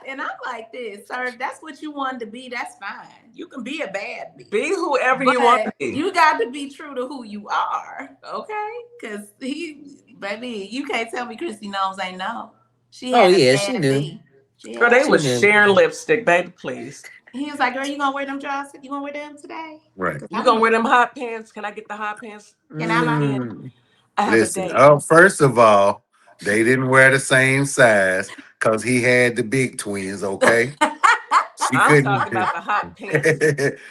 [SPEAKER 1] And I'm like this, sir. If that's what you wanted to be, that's fine. You can be a bad bitch.
[SPEAKER 4] Be whoever you want to
[SPEAKER 1] But
[SPEAKER 4] be.
[SPEAKER 1] you got to be true to who you are, okay? Because baby, you can't tell me Christy Knowles ain't know. She
[SPEAKER 3] oh
[SPEAKER 1] had a
[SPEAKER 3] yeah, she
[SPEAKER 1] sad
[SPEAKER 3] knew.
[SPEAKER 1] D. She
[SPEAKER 4] Girl,
[SPEAKER 1] had
[SPEAKER 4] they
[SPEAKER 1] a
[SPEAKER 3] She
[SPEAKER 4] was
[SPEAKER 3] knew.
[SPEAKER 4] sharing lipstick, baby, please.
[SPEAKER 1] He was like, girl, you gonna wear them drawers? You gonna wear them today?
[SPEAKER 2] right.
[SPEAKER 1] Because
[SPEAKER 4] You
[SPEAKER 1] I
[SPEAKER 4] gonna
[SPEAKER 1] want
[SPEAKER 4] wear them hot pants? Can I get the hot pants
[SPEAKER 1] can
[SPEAKER 4] this
[SPEAKER 1] I buy?
[SPEAKER 4] weekend?
[SPEAKER 3] Mm.
[SPEAKER 4] I have a
[SPEAKER 2] Listen.
[SPEAKER 4] date.
[SPEAKER 2] Oh, first of all, they didn't wear the same size because he had the big twins. Okay, she
[SPEAKER 4] I'm
[SPEAKER 2] couldn't.
[SPEAKER 4] talking about the hot pants,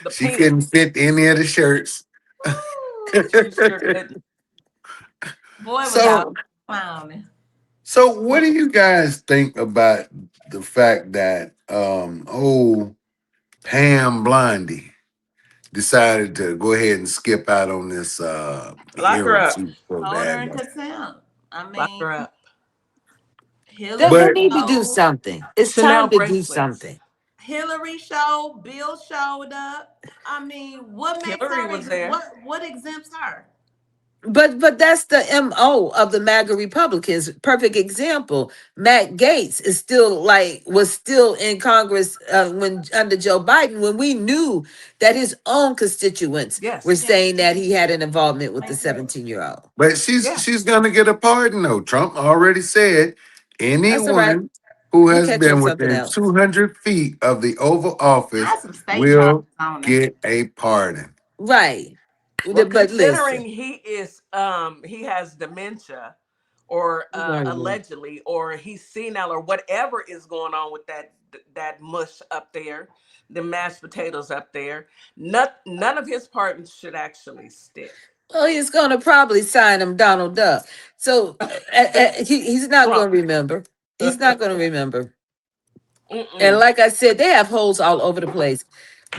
[SPEAKER 4] the
[SPEAKER 2] She couldn't
[SPEAKER 4] pants.
[SPEAKER 2] fit any of the shirts.
[SPEAKER 4] She sure couldn't.
[SPEAKER 1] Boy was out
[SPEAKER 2] so,
[SPEAKER 1] clowning.
[SPEAKER 2] so what do you guys think about the fact that Pam Blondie decided to go ahead and skip out on this
[SPEAKER 4] Lock her
[SPEAKER 2] hearing
[SPEAKER 4] up.
[SPEAKER 2] she was supposed to
[SPEAKER 1] Hold her
[SPEAKER 2] have?
[SPEAKER 1] in contempt. I
[SPEAKER 4] Lock
[SPEAKER 1] mean,
[SPEAKER 4] her up.
[SPEAKER 3] They
[SPEAKER 1] Hillary
[SPEAKER 2] But
[SPEAKER 3] need to do
[SPEAKER 1] showed,
[SPEAKER 3] something. It's
[SPEAKER 4] Chanel
[SPEAKER 3] time to do
[SPEAKER 4] bracelets.
[SPEAKER 3] something.
[SPEAKER 1] Hillary showed, Bill showed up. I mean, what makes
[SPEAKER 4] Hillary
[SPEAKER 1] her
[SPEAKER 4] was there.
[SPEAKER 1] what exempts her?
[SPEAKER 3] But that's the MO of the MAGA Republicans. Perfect example. Matt Gates is still was still in Congress when under Joe Biden when we knew that his own constituents were
[SPEAKER 4] Yes.
[SPEAKER 1] Yeah.
[SPEAKER 3] saying that he had an involvement with the 17-year-old.
[SPEAKER 2] but she's
[SPEAKER 4] Yeah.
[SPEAKER 2] she's gonna get a pardon though. Trump already said
[SPEAKER 3] That's all right.
[SPEAKER 2] anyone who
[SPEAKER 3] You
[SPEAKER 2] has
[SPEAKER 3] catch on
[SPEAKER 2] been
[SPEAKER 3] something
[SPEAKER 2] within
[SPEAKER 3] else.
[SPEAKER 2] 200 feet of the Oval
[SPEAKER 1] I
[SPEAKER 2] Office
[SPEAKER 1] had some state charges
[SPEAKER 2] will
[SPEAKER 1] on her.
[SPEAKER 2] get a pardon.
[SPEAKER 3] Right.
[SPEAKER 4] Well,
[SPEAKER 3] But listen.
[SPEAKER 4] considering he has dementia or
[SPEAKER 3] Right.
[SPEAKER 4] allegedly or he's senile or whatever is going on with that mush up there, the mashed potatoes up there, none of his pardons should actually stick.
[SPEAKER 3] Oh, he's going to probably sign him Donald Duck. So he's not going
[SPEAKER 4] Trump.
[SPEAKER 3] to remember. He's not going to remember. And
[SPEAKER 4] Mm-mm.
[SPEAKER 3] like I said, they have holes all over the place.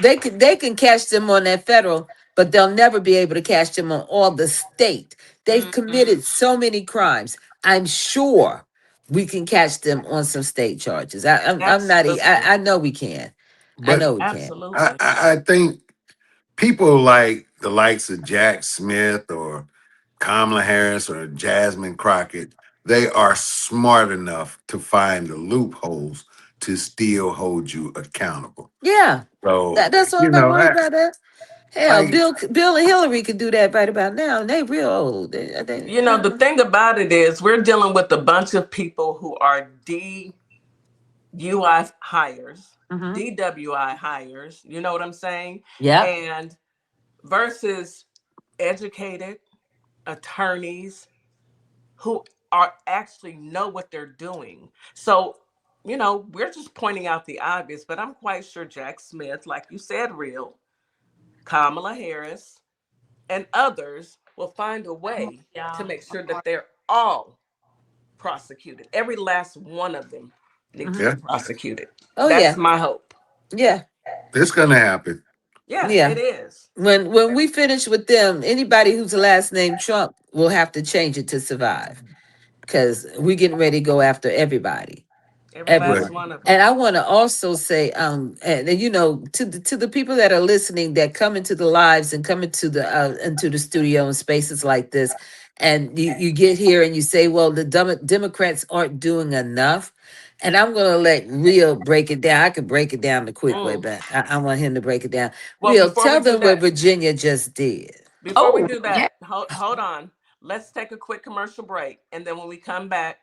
[SPEAKER 3] They can catch them on that federal, but they'll never be able to catch them on all the state. They've
[SPEAKER 1] Mm-mm.
[SPEAKER 3] committed so many crimes. I'm sure we can catch them on some state charges. I'm not.
[SPEAKER 4] Absolutely.
[SPEAKER 3] I know we can. I
[SPEAKER 2] But
[SPEAKER 3] know we can.
[SPEAKER 2] I,
[SPEAKER 4] Absolutely.
[SPEAKER 2] I I think people like the likes of Jack Smith or Kamala Harris or Jasmine Crockett, they are smart enough to find the loopholes to still hold you accountable.
[SPEAKER 3] Yeah,
[SPEAKER 2] So,
[SPEAKER 3] that's all.
[SPEAKER 2] you
[SPEAKER 3] I'm not
[SPEAKER 2] know,
[SPEAKER 3] worried about that. Hell,
[SPEAKER 2] like,
[SPEAKER 3] Bill and Hillary could do that right about now, and they real old.
[SPEAKER 4] You know, the thing about it is we're dealing with a bunch of people who are DUI hires,
[SPEAKER 3] Mhm.
[SPEAKER 4] DWI hires, you know what I'm saying?
[SPEAKER 3] Yep.
[SPEAKER 4] And versus educated attorneys who are actually know what they're doing. So, we're just pointing out the obvious, but I'm quite sure Jack Smith, like you said, real, Kamala Harris, and others will find a way to
[SPEAKER 1] Y'all.
[SPEAKER 4] make sure that they're all prosecuted. Every last one of them need to
[SPEAKER 3] Mhm.
[SPEAKER 4] be
[SPEAKER 2] yeah,
[SPEAKER 4] prosecuted.
[SPEAKER 3] Oh
[SPEAKER 4] That's
[SPEAKER 3] yeah,
[SPEAKER 4] my hope.
[SPEAKER 3] yeah,
[SPEAKER 2] it's gonna happen.
[SPEAKER 4] Yeah,
[SPEAKER 3] yeah.
[SPEAKER 4] it is.
[SPEAKER 3] When we finish with them, anybody whose last name Trump will have to change it to survive, because we getting ready to go after everybody.
[SPEAKER 4] Every last
[SPEAKER 2] But
[SPEAKER 3] Everyone.
[SPEAKER 4] one of them.
[SPEAKER 3] And I want to also say, and to the people that are listening that come into the lives and come into the studio and spaces like this, and you get here and you say, well, the Democrats aren't doing enough. And I'm gonna let Real break it down. I can break it down the quick way,
[SPEAKER 4] Mm.
[SPEAKER 3] but I want him to break it down.
[SPEAKER 4] Well,
[SPEAKER 3] Real, tell them what Virginia just did.
[SPEAKER 4] before we
[SPEAKER 1] Oh,
[SPEAKER 4] do
[SPEAKER 1] yeah.
[SPEAKER 4] that, hold on. Let's take a quick commercial break, and then when we come back,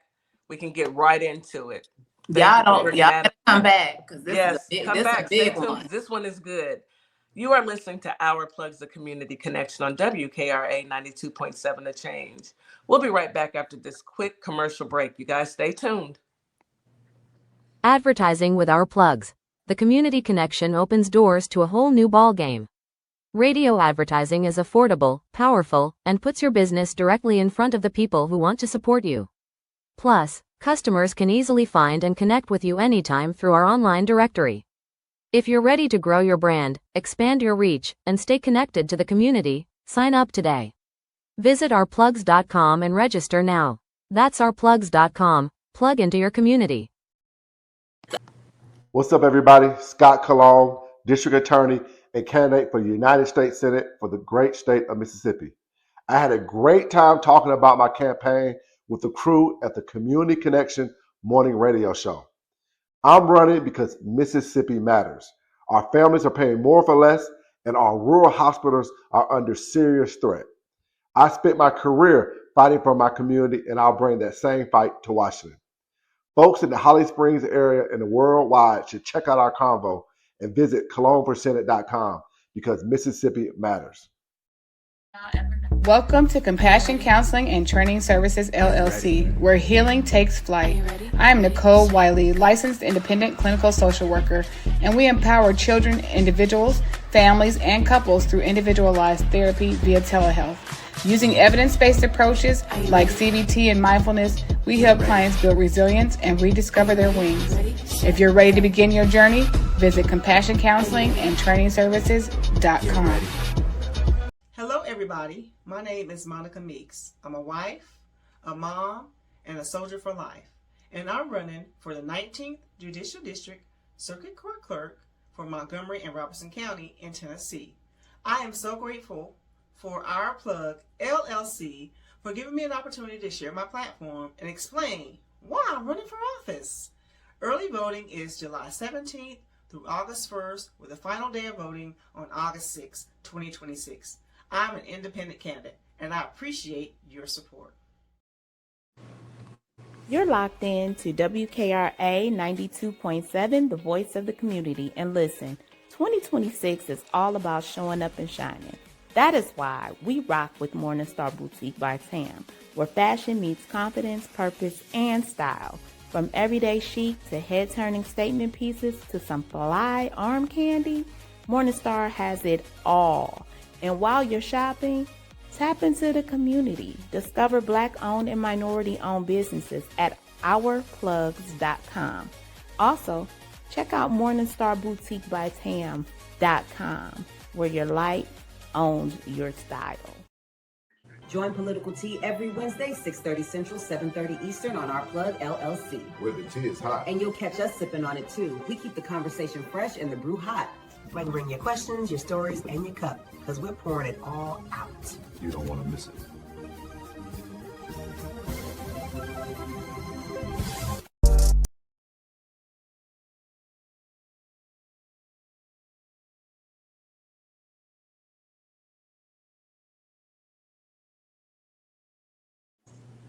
[SPEAKER 4] we can get right into it. Thank you for bringing
[SPEAKER 1] Y'all
[SPEAKER 4] that.
[SPEAKER 1] better come back because
[SPEAKER 4] Yes, come
[SPEAKER 1] this a
[SPEAKER 4] back. Stay
[SPEAKER 1] big
[SPEAKER 4] tuned
[SPEAKER 1] one.
[SPEAKER 4] because this one is good. You are listening to Our Plugs, the Community Connection on WKRA 92.7 The Change. We'll be right back after this quick commercial break. You guys stay tuned.
[SPEAKER 5] Advertising with Our Plugs. The community connection opens doors to a whole new ballgame. Radio advertising is affordable, powerful, and puts your business directly in front of the people who want to support you. Plus, customers can easily find and connect with you anytime through our online directory. If you're ready to grow your brand, expand your reach, and stay connected to the community, sign up today. Visit ourplugs.com and register now. That's ourplugs.com. Plug into your community.
[SPEAKER 10] What's up, everybody? Scott Cologne, District Attorney and candidate for the United States Senate for the great state of Mississippi. I had a great time talking about my campaign with the crew at the Community Connection morning radio show. I'm running because Mississippi matters. Our families are paying more for less, and our rural hospitals are under serious threat. I spent my career fighting for my community, and I'll bring that same fight to Washington. Folks in the Holly Springs area and the worldwide should check out our convo and visit cologneforsenate.com because Mississippi matters.
[SPEAKER 7] Welcome to Compassion Counseling and Training Services, LLC, where healing takes flight. I am Nicole Wiley, licensed independent clinical social worker, and we empower children, individuals, families, and couples through individualized therapy via telehealth. Using evidence-based approaches like CBT and mindfulness, we help clients build resilience and rediscover their wings. If you're ready to begin your journey, visit CompassionCounselingandTrainingServices.com.
[SPEAKER 11] Hello, everybody. My name is Monica Meeks. I'm a wife, a mom, and a soldier for life. And I'm running for the 19th Judicial District Circuit Court Clerk for Montgomery and Robertson County in Tennessee. I am so grateful for Our Plug LLC for giving me an opportunity to share my platform and explain why I'm running for office. Early voting is July 17th through August 1st, with the final day of voting on August 6, 2026. I'm an independent candidate, and I appreciate your support.
[SPEAKER 12] You're locked in to WKRA 92.7, the voice of the community. And listen, 2026 is all about showing up and shining. That is why we rock with Morningstar Boutique by Tam, where fashion meets confidence, purpose, and style. From everyday chic to head-turning statement pieces to some fly arm candy, Morningstar has it all. And while you're shopping, tap into the community. Discover Black-owned and minority-owned businesses at ourplugs.com. Also, check out MorningstarBoutiqueByTam.com, where your light owns your style.
[SPEAKER 13] Join Political Tea every Wednesday, 6:30 Central, 7:30 Eastern on Our Plug LLC.
[SPEAKER 2] Where the tea is hot.
[SPEAKER 13] And you'll catch us sipping on it too. We keep the conversation fresh and the brew hot. Bring your questions, your stories, and your cup, because we're pouring it all out.
[SPEAKER 2] You don't want to miss it.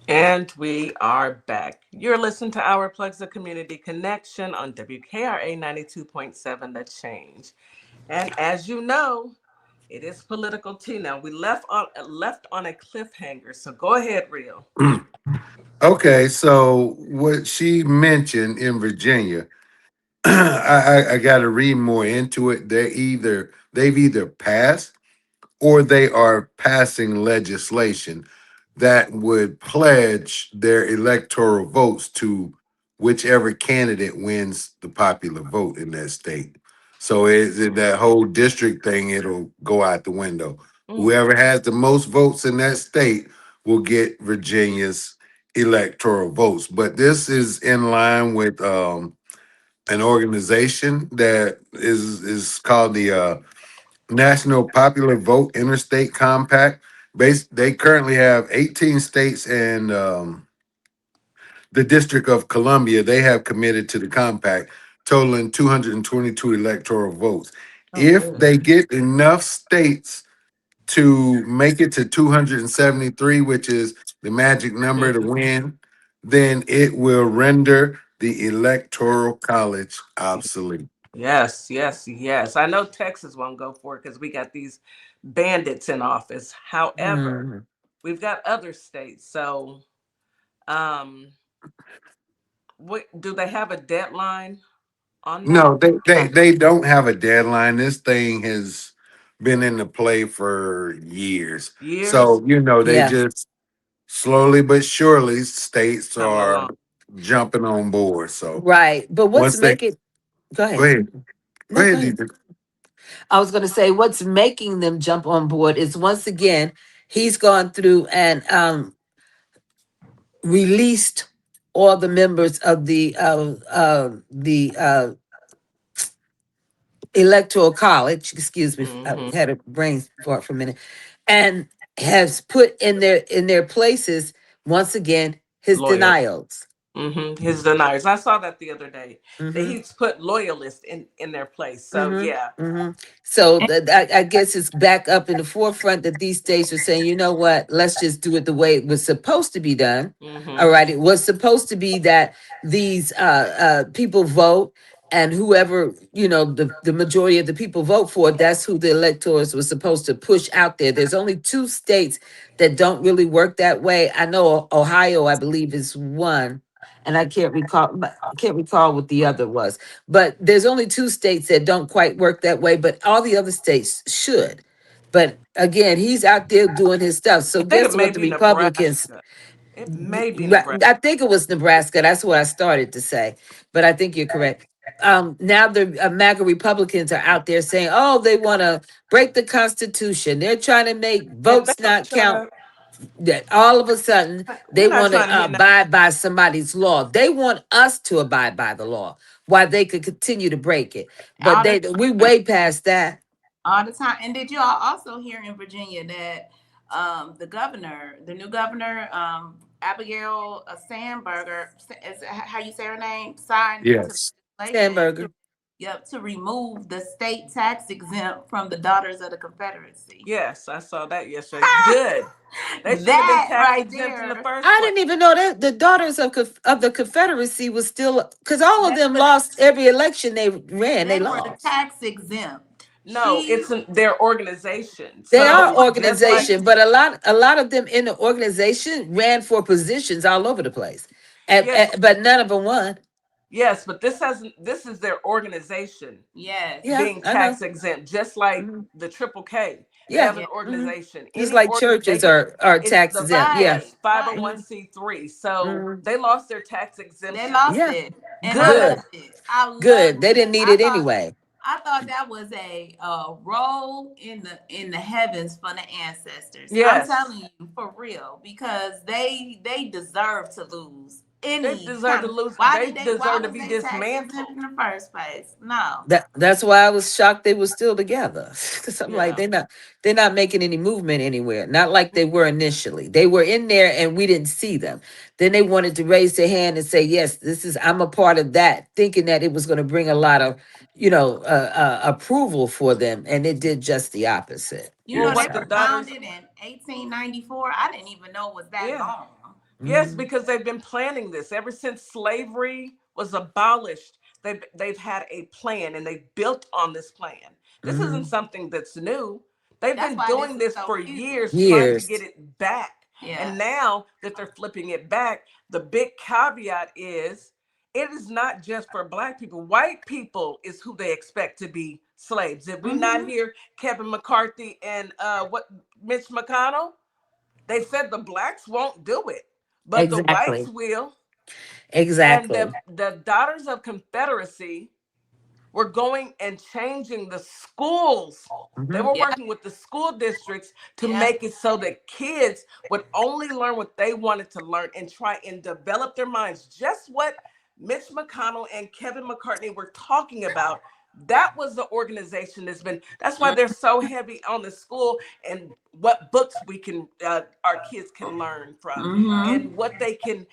[SPEAKER 4] And we are back. You're listening to Our Plugs, the Community Connection on WKRA 92.7 The Change. And as you know, it is political tea now. We left on a cliffhanger. So go ahead, Real.
[SPEAKER 2] Okay, so what she mentioned in Virginia, I got to read more into it. They've either passed or they are passing legislation that would pledge their electoral votes to whichever candidate wins the popular vote in that state. So that whole district thing, it'll go out the window. Whoever has the most votes in that state will get Virginia's electoral votes. But this is in line with an organization that is called the National Popular Vote Interstate Compact. They currently have 18 states and the District of Columbia. They have committed to the compact, totaling 222 electoral votes. If they get enough states to make it to 273, which is the magic number to win, then it will render the Electoral College obsolete.
[SPEAKER 4] Yes, yes, yes. I know Texas won't go for it because we got these bandits in office. However,
[SPEAKER 3] Mhm.
[SPEAKER 4] we've got other states. So, um, what do they have a deadline on that?
[SPEAKER 2] No, they don't have a deadline. This thing has been in the play for years.
[SPEAKER 4] Years
[SPEAKER 2] So, they
[SPEAKER 3] Yeah.
[SPEAKER 2] just slowly but surely states
[SPEAKER 4] coming
[SPEAKER 2] are
[SPEAKER 4] along.
[SPEAKER 2] jumping on board. So
[SPEAKER 3] Right. But what's
[SPEAKER 2] once they
[SPEAKER 3] making go
[SPEAKER 2] go
[SPEAKER 3] ahead.
[SPEAKER 2] ahead. Go
[SPEAKER 3] No, go
[SPEAKER 2] ahead,
[SPEAKER 3] ahead.
[SPEAKER 2] Deidre.
[SPEAKER 3] I was gonna say what's making them jump on board is once again, he's gone through and released all the members of the electoral college, excuse me, I
[SPEAKER 4] Hmm.
[SPEAKER 3] had a brain fart for a minute, and has put in their places once again his
[SPEAKER 4] Loyal.
[SPEAKER 3] denials.
[SPEAKER 4] His deniers. I saw that the other day. That
[SPEAKER 3] Mm-hmm.
[SPEAKER 4] he's put loyalists in their place. So yeah.
[SPEAKER 3] Mm-hmm. Mm-hmm. So I guess it's back up in the forefront that these states are saying, you know what, let's just do it the way it was supposed to be done.
[SPEAKER 4] Hmm.
[SPEAKER 3] All right. It was supposed to be that these people vote, and whoever, the majority of the people vote for, that's who the electors were supposed to push out there. There's only two states that don't really work that way. I know Ohio, I believe, is one. And I can't recall what the other was, but there's only two states that don't quite work that way, but all the other states should. But again, he's out there doing his stuff. So
[SPEAKER 4] I think it
[SPEAKER 3] guess
[SPEAKER 4] may
[SPEAKER 3] what the
[SPEAKER 4] be
[SPEAKER 3] Republicans,
[SPEAKER 4] Nebraska. It may be
[SPEAKER 3] right,
[SPEAKER 4] Nebraska.
[SPEAKER 3] I think it was Nebraska. That's what I started to say, but I think you're correct. Now the MAGA Republicans are out there saying, oh, they want to break the Constitution. They're trying to make
[SPEAKER 4] And they're
[SPEAKER 3] votes
[SPEAKER 4] not
[SPEAKER 3] not
[SPEAKER 4] trying
[SPEAKER 3] count.
[SPEAKER 4] to.
[SPEAKER 3] That all of a sudden they
[SPEAKER 4] We're not
[SPEAKER 3] want to
[SPEAKER 4] trying to hear nothing.
[SPEAKER 3] abide by somebody's law. They want us to abide by the law while they could continue to break it. But
[SPEAKER 1] All the
[SPEAKER 3] we way past that.
[SPEAKER 1] all the time. And did you all also hear in Virginia that the new governor, Abigail Sandberger, is how you say her name, signed into
[SPEAKER 2] Yes.
[SPEAKER 1] legislation
[SPEAKER 3] Sandberger.
[SPEAKER 1] to remove the state tax exempt from the Daughters of the Confederacy.
[SPEAKER 4] Yes, I saw that yesterday. Good. They should have been
[SPEAKER 1] That
[SPEAKER 4] tax
[SPEAKER 1] right
[SPEAKER 4] exempt in the
[SPEAKER 1] there,
[SPEAKER 4] first
[SPEAKER 3] I
[SPEAKER 4] place.
[SPEAKER 3] didn't even know that the daughters of the Confederacy was still, because all of
[SPEAKER 1] they
[SPEAKER 3] them
[SPEAKER 1] were
[SPEAKER 3] lost every election they ran. They
[SPEAKER 1] they were
[SPEAKER 3] lost.
[SPEAKER 1] tax exempt.
[SPEAKER 4] No, it's their organization.
[SPEAKER 3] They are
[SPEAKER 4] So just like
[SPEAKER 3] organization, but a lot of them in the organization ran for positions all over the place,
[SPEAKER 4] yes,
[SPEAKER 3] but none of them won.
[SPEAKER 4] yes, but this is their organization
[SPEAKER 1] Yes.
[SPEAKER 3] Yeah,
[SPEAKER 4] being
[SPEAKER 3] I know.
[SPEAKER 4] tax exempt, just like
[SPEAKER 3] Mhm.
[SPEAKER 4] the Triple K. They
[SPEAKER 3] Yeah.
[SPEAKER 4] have an
[SPEAKER 1] Yeah.
[SPEAKER 3] Hmm.
[SPEAKER 4] organization.
[SPEAKER 3] Just
[SPEAKER 4] Any
[SPEAKER 3] like
[SPEAKER 4] organ
[SPEAKER 3] churches
[SPEAKER 4] they
[SPEAKER 3] are
[SPEAKER 4] it's
[SPEAKER 3] tax
[SPEAKER 4] the
[SPEAKER 3] exempt. Yeah.
[SPEAKER 4] yes,
[SPEAKER 1] Right. Right.
[SPEAKER 3] Hmm.
[SPEAKER 4] 501c3. So
[SPEAKER 3] Hmm.
[SPEAKER 4] they lost their tax
[SPEAKER 1] They
[SPEAKER 4] exemption.
[SPEAKER 1] lost
[SPEAKER 3] Yeah.
[SPEAKER 1] it, and I
[SPEAKER 4] Good.
[SPEAKER 1] love
[SPEAKER 3] Good.
[SPEAKER 1] it. I love
[SPEAKER 3] Good. They
[SPEAKER 1] it.
[SPEAKER 3] didn't need it anyway.
[SPEAKER 1] I thought that was a role in the heavens for the ancestors. I'm
[SPEAKER 4] Yes.
[SPEAKER 1] telling you for real, because they deserve to lose
[SPEAKER 4] They
[SPEAKER 1] any
[SPEAKER 4] deserve to
[SPEAKER 1] kind of.
[SPEAKER 4] lose.
[SPEAKER 1] Why
[SPEAKER 4] They
[SPEAKER 1] did they? Why
[SPEAKER 4] deserve to
[SPEAKER 1] was
[SPEAKER 4] be
[SPEAKER 1] they tax exempt
[SPEAKER 4] dismantled.
[SPEAKER 1] in the first place? No.
[SPEAKER 3] That's why I was shocked they were still together. Because I'm like,
[SPEAKER 4] Yeah.
[SPEAKER 3] they're not making any movement anywhere. Not like they were initially. They were in there and we didn't see them. Then they wanted to raise their hand and say, yes, I'm a part of that, thinking that it was going to bring a lot of, approval for them. And it did just the opposite.
[SPEAKER 1] You
[SPEAKER 4] Well,
[SPEAKER 1] know
[SPEAKER 3] I'm
[SPEAKER 1] they
[SPEAKER 4] what the
[SPEAKER 1] were
[SPEAKER 3] sorry.
[SPEAKER 4] daughters
[SPEAKER 1] founded in 1894. I didn't even know it was that
[SPEAKER 4] yeah.
[SPEAKER 1] long.
[SPEAKER 4] Yes,
[SPEAKER 3] Mhm.
[SPEAKER 4] because they've been planning this ever since slavery was abolished. They've had a plan and they built on this plan. This isn't
[SPEAKER 3] Mhm.
[SPEAKER 4] something that's new. They've
[SPEAKER 1] That's
[SPEAKER 4] been
[SPEAKER 1] why this
[SPEAKER 4] doing
[SPEAKER 1] is
[SPEAKER 4] this
[SPEAKER 1] so
[SPEAKER 4] for
[SPEAKER 1] huge.
[SPEAKER 4] years, trying to get
[SPEAKER 3] Years.
[SPEAKER 4] it back.
[SPEAKER 1] Yeah.
[SPEAKER 4] And now that they're flipping it back, the big caveat is it is not just for black people. White people is who they expect to be slaves. Did we not
[SPEAKER 1] Hmm.
[SPEAKER 4] hear Kevin McCarthy and Mitch McConnell? They said the blacks won't do it, but the whites
[SPEAKER 3] Exactly.
[SPEAKER 4] will. And
[SPEAKER 3] Exactly.
[SPEAKER 4] the Daughters of Confederacy were going and changing the schools. They
[SPEAKER 3] Hmm.
[SPEAKER 4] were
[SPEAKER 1] Yep.
[SPEAKER 4] working with the school districts to
[SPEAKER 1] Yep.
[SPEAKER 4] make it so that kids would only learn what they wanted to learn and try and develop their minds. Just what Mitch McConnell and Kevin McCartney were talking about. That was the organization that's why they're so heavy on the school and what books we can, our kids can learn from
[SPEAKER 1] Hmm.
[SPEAKER 4] and what they can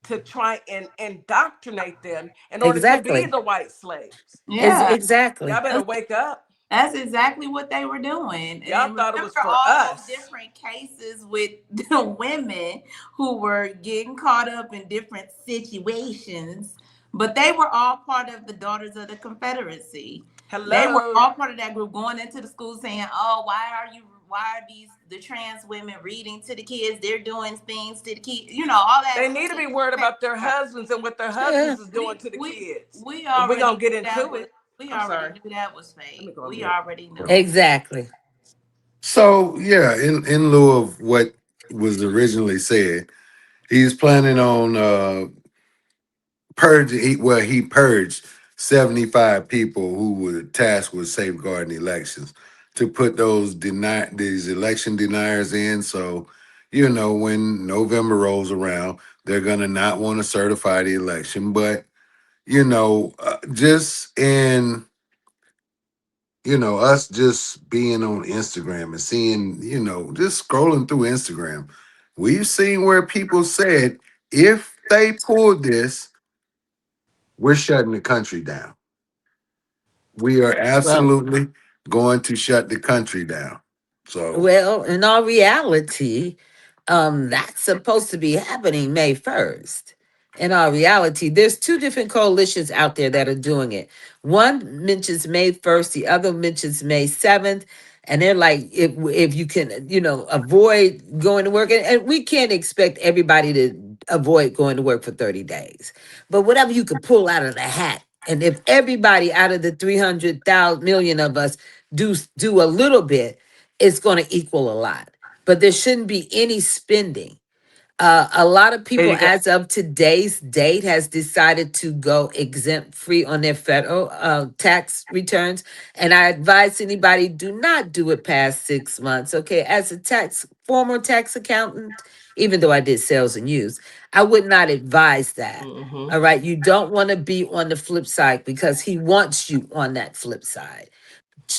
[SPEAKER 4] to try and indoctrinate them in order to be
[SPEAKER 3] Exactly.
[SPEAKER 4] the white slaves.
[SPEAKER 1] Yeah.
[SPEAKER 4] Y'all
[SPEAKER 3] Exactly.
[SPEAKER 4] better wake up.
[SPEAKER 1] That's exactly what they were doing. And
[SPEAKER 4] Y'all
[SPEAKER 1] remember
[SPEAKER 4] thought it was for
[SPEAKER 1] all those
[SPEAKER 4] us.
[SPEAKER 1] different cases with the women who were getting caught up in different situations But they were all part of the Daughters of the Confederacy. They were
[SPEAKER 4] Hello.
[SPEAKER 1] all part of that group going into the school saying, "Oh, why are these the trans women reading to the kids? They're doing things to the kids, all that."
[SPEAKER 4] They need to be worried about their husbands and what their
[SPEAKER 3] Yeah.
[SPEAKER 4] husbands is doing to the
[SPEAKER 1] We
[SPEAKER 4] kids.
[SPEAKER 1] we
[SPEAKER 4] But we're
[SPEAKER 1] already
[SPEAKER 4] gonna get
[SPEAKER 1] knew that
[SPEAKER 4] into
[SPEAKER 1] was
[SPEAKER 4] it.
[SPEAKER 1] we
[SPEAKER 4] I'm
[SPEAKER 1] already
[SPEAKER 4] sorry.
[SPEAKER 1] knew that was
[SPEAKER 4] Let me
[SPEAKER 1] fake.
[SPEAKER 4] go on
[SPEAKER 1] We
[SPEAKER 4] mute.
[SPEAKER 1] already knew.
[SPEAKER 3] Exactly.
[SPEAKER 2] So yeah, in lieu of what was originally said, he's planning on purging. He purged 75 people who were tasked with safeguarding elections to put these election deniers in. So when November rolls around, they're gonna not want to certify the election, but just in us just being on Instagram and seeing, just scrolling through Instagram, we've seen where people said if they pulled this, we're shutting the country down. We are
[SPEAKER 3] Well,
[SPEAKER 2] absolutely going to shut the country down. So,
[SPEAKER 3] well, in all reality, that's supposed to be happening May 1st. In all reality, there's two different coalitions out there that are doing it. One mentions May 1st, the other mentions May 7th. And they're like, if you can, avoid going to work, and we can't expect everybody to avoid going to work for 30 days. But whatever you could pull out of the hat. And if everybody out of the 300,000 million of us do a little bit, it's going to equal a lot. But there shouldn't be any spending. A lot of
[SPEAKER 4] There
[SPEAKER 3] people,
[SPEAKER 4] you go.
[SPEAKER 3] as of today's date, has decided to go exempt free on their federal tax returns. And I advise anybody, do not do it past 6 months. Okay, as a former tax accountant, even though I did sales and use, I would not advise that.
[SPEAKER 4] Mm-hmm.
[SPEAKER 3] All right, you don't want to be on the flip side because he wants you on that flip side.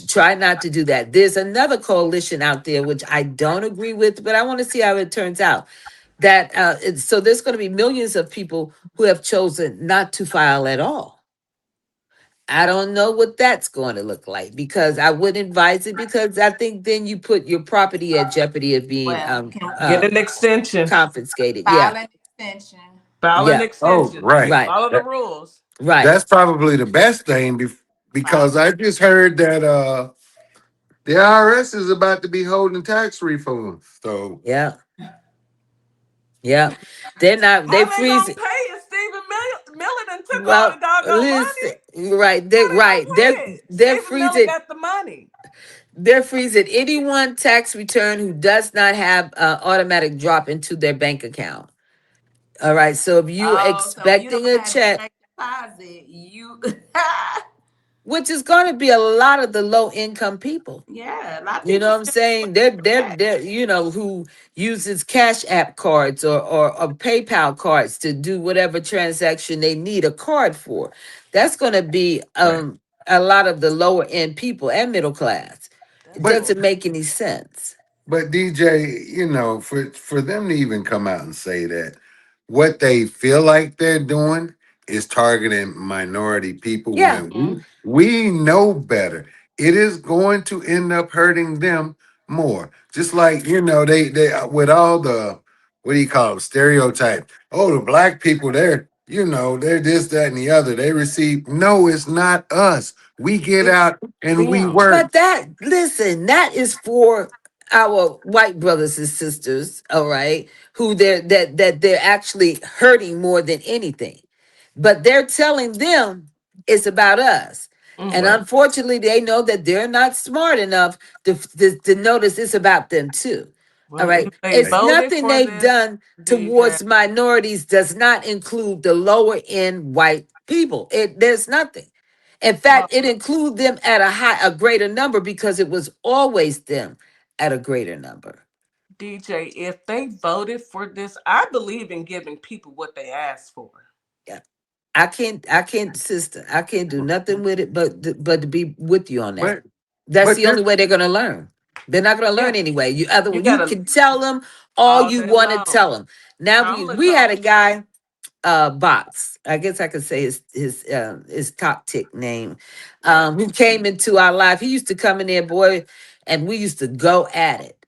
[SPEAKER 3] Try not to do that. There's another coalition out there which I don't agree with, but I want to see how it turns out. So there's going to be millions of people who have chosen not to file at all. I don't know what that's going to look like because I wouldn't advise it because I think then you put your property at jeopardy of being
[SPEAKER 1] Well, can
[SPEAKER 4] Get an extension.
[SPEAKER 3] confiscated. Yeah,
[SPEAKER 1] file an extension.
[SPEAKER 4] File an
[SPEAKER 3] yeah,
[SPEAKER 2] oh,
[SPEAKER 4] extension.
[SPEAKER 2] right.
[SPEAKER 3] right,
[SPEAKER 4] Follow the rules.
[SPEAKER 3] right.
[SPEAKER 2] That's probably the best thing
[SPEAKER 1] File
[SPEAKER 2] because I just heard that the IRS is about to be holding tax refunds. So,
[SPEAKER 3] Yeah, yeah. They're not. They
[SPEAKER 4] How they
[SPEAKER 3] freeze
[SPEAKER 4] gonna
[SPEAKER 3] it.
[SPEAKER 4] pay if Stephen Miller done took all the
[SPEAKER 3] Well,
[SPEAKER 4] doggone
[SPEAKER 3] listen.
[SPEAKER 4] money?
[SPEAKER 3] Right,
[SPEAKER 4] How
[SPEAKER 3] they
[SPEAKER 4] they gonna
[SPEAKER 3] right. They're
[SPEAKER 4] pay it?
[SPEAKER 3] they're
[SPEAKER 4] Stephen Miller
[SPEAKER 3] freezing.
[SPEAKER 4] got the money.
[SPEAKER 3] They're freezing anyone tax return who does not have automatic drop into their bank account. All right. So if you
[SPEAKER 1] Oh, so if you
[SPEAKER 3] expecting
[SPEAKER 1] don't
[SPEAKER 3] a
[SPEAKER 1] have
[SPEAKER 3] check,
[SPEAKER 1] direct deposit, you
[SPEAKER 3] which is going to be a lot of the low income people.
[SPEAKER 1] yeah, a lot of
[SPEAKER 3] You
[SPEAKER 1] people
[SPEAKER 3] know what I'm
[SPEAKER 1] still
[SPEAKER 3] saying? They're who uses Cash App cards or PayPal cards to do whatever transaction they need a card for. That's going to be
[SPEAKER 2] right.
[SPEAKER 3] a lot of the lower end people and middle class. It
[SPEAKER 4] That's
[SPEAKER 2] But
[SPEAKER 4] bull.
[SPEAKER 3] doesn't make any sense.
[SPEAKER 2] But DJ, for them to even come out and say that what they feel like they're doing is targeting minority people
[SPEAKER 3] Yeah.
[SPEAKER 2] when we know better. It is going to end up hurting them more. Just like, they with all the what do you call it, stereotype. Oh, the black people, they're this, that, and the other. They receive no, it's not us. We get
[SPEAKER 4] It's
[SPEAKER 2] out and we
[SPEAKER 4] them.
[SPEAKER 2] work.
[SPEAKER 3] But listen, that is for our white brothers and sisters, all right, who they're actually hurting more than anything. But they're telling them it's about us. And
[SPEAKER 4] Mm-hmm.
[SPEAKER 2] Right.
[SPEAKER 3] unfortunately, they know that they're not smart enough to notice it's about them too. All
[SPEAKER 4] Well, if
[SPEAKER 3] right.
[SPEAKER 4] they
[SPEAKER 3] It's
[SPEAKER 2] Right.
[SPEAKER 4] voted
[SPEAKER 3] nothing
[SPEAKER 4] for
[SPEAKER 3] they've
[SPEAKER 4] this,
[SPEAKER 3] done
[SPEAKER 4] DJ,
[SPEAKER 3] towards minorities does not include the lower end white people. There's nothing. In
[SPEAKER 4] well,
[SPEAKER 3] fact, it includes them at a greater number because it was always them at a greater number.
[SPEAKER 4] DJ, if they voted for this, I believe in giving people what they asked for.
[SPEAKER 3] Yeah. I can't, sister. I can't do nothing with it but to be with you on that.
[SPEAKER 2] But
[SPEAKER 3] That's
[SPEAKER 2] but
[SPEAKER 3] the only
[SPEAKER 2] this
[SPEAKER 3] way they're gonna learn. They're not gonna learn
[SPEAKER 4] Yeah,
[SPEAKER 3] anyway.
[SPEAKER 4] you
[SPEAKER 3] You
[SPEAKER 4] gotta
[SPEAKER 3] can tell them all
[SPEAKER 4] all
[SPEAKER 3] you
[SPEAKER 4] day
[SPEAKER 3] want to tell
[SPEAKER 4] long.
[SPEAKER 3] them. Now
[SPEAKER 4] Kamala
[SPEAKER 3] we had a
[SPEAKER 4] told me.
[SPEAKER 3] guy, Box. I guess I could say his top tick name,
[SPEAKER 4] Yeah.
[SPEAKER 3] who came into our life. He used to come in there, boy, and we used to go at it.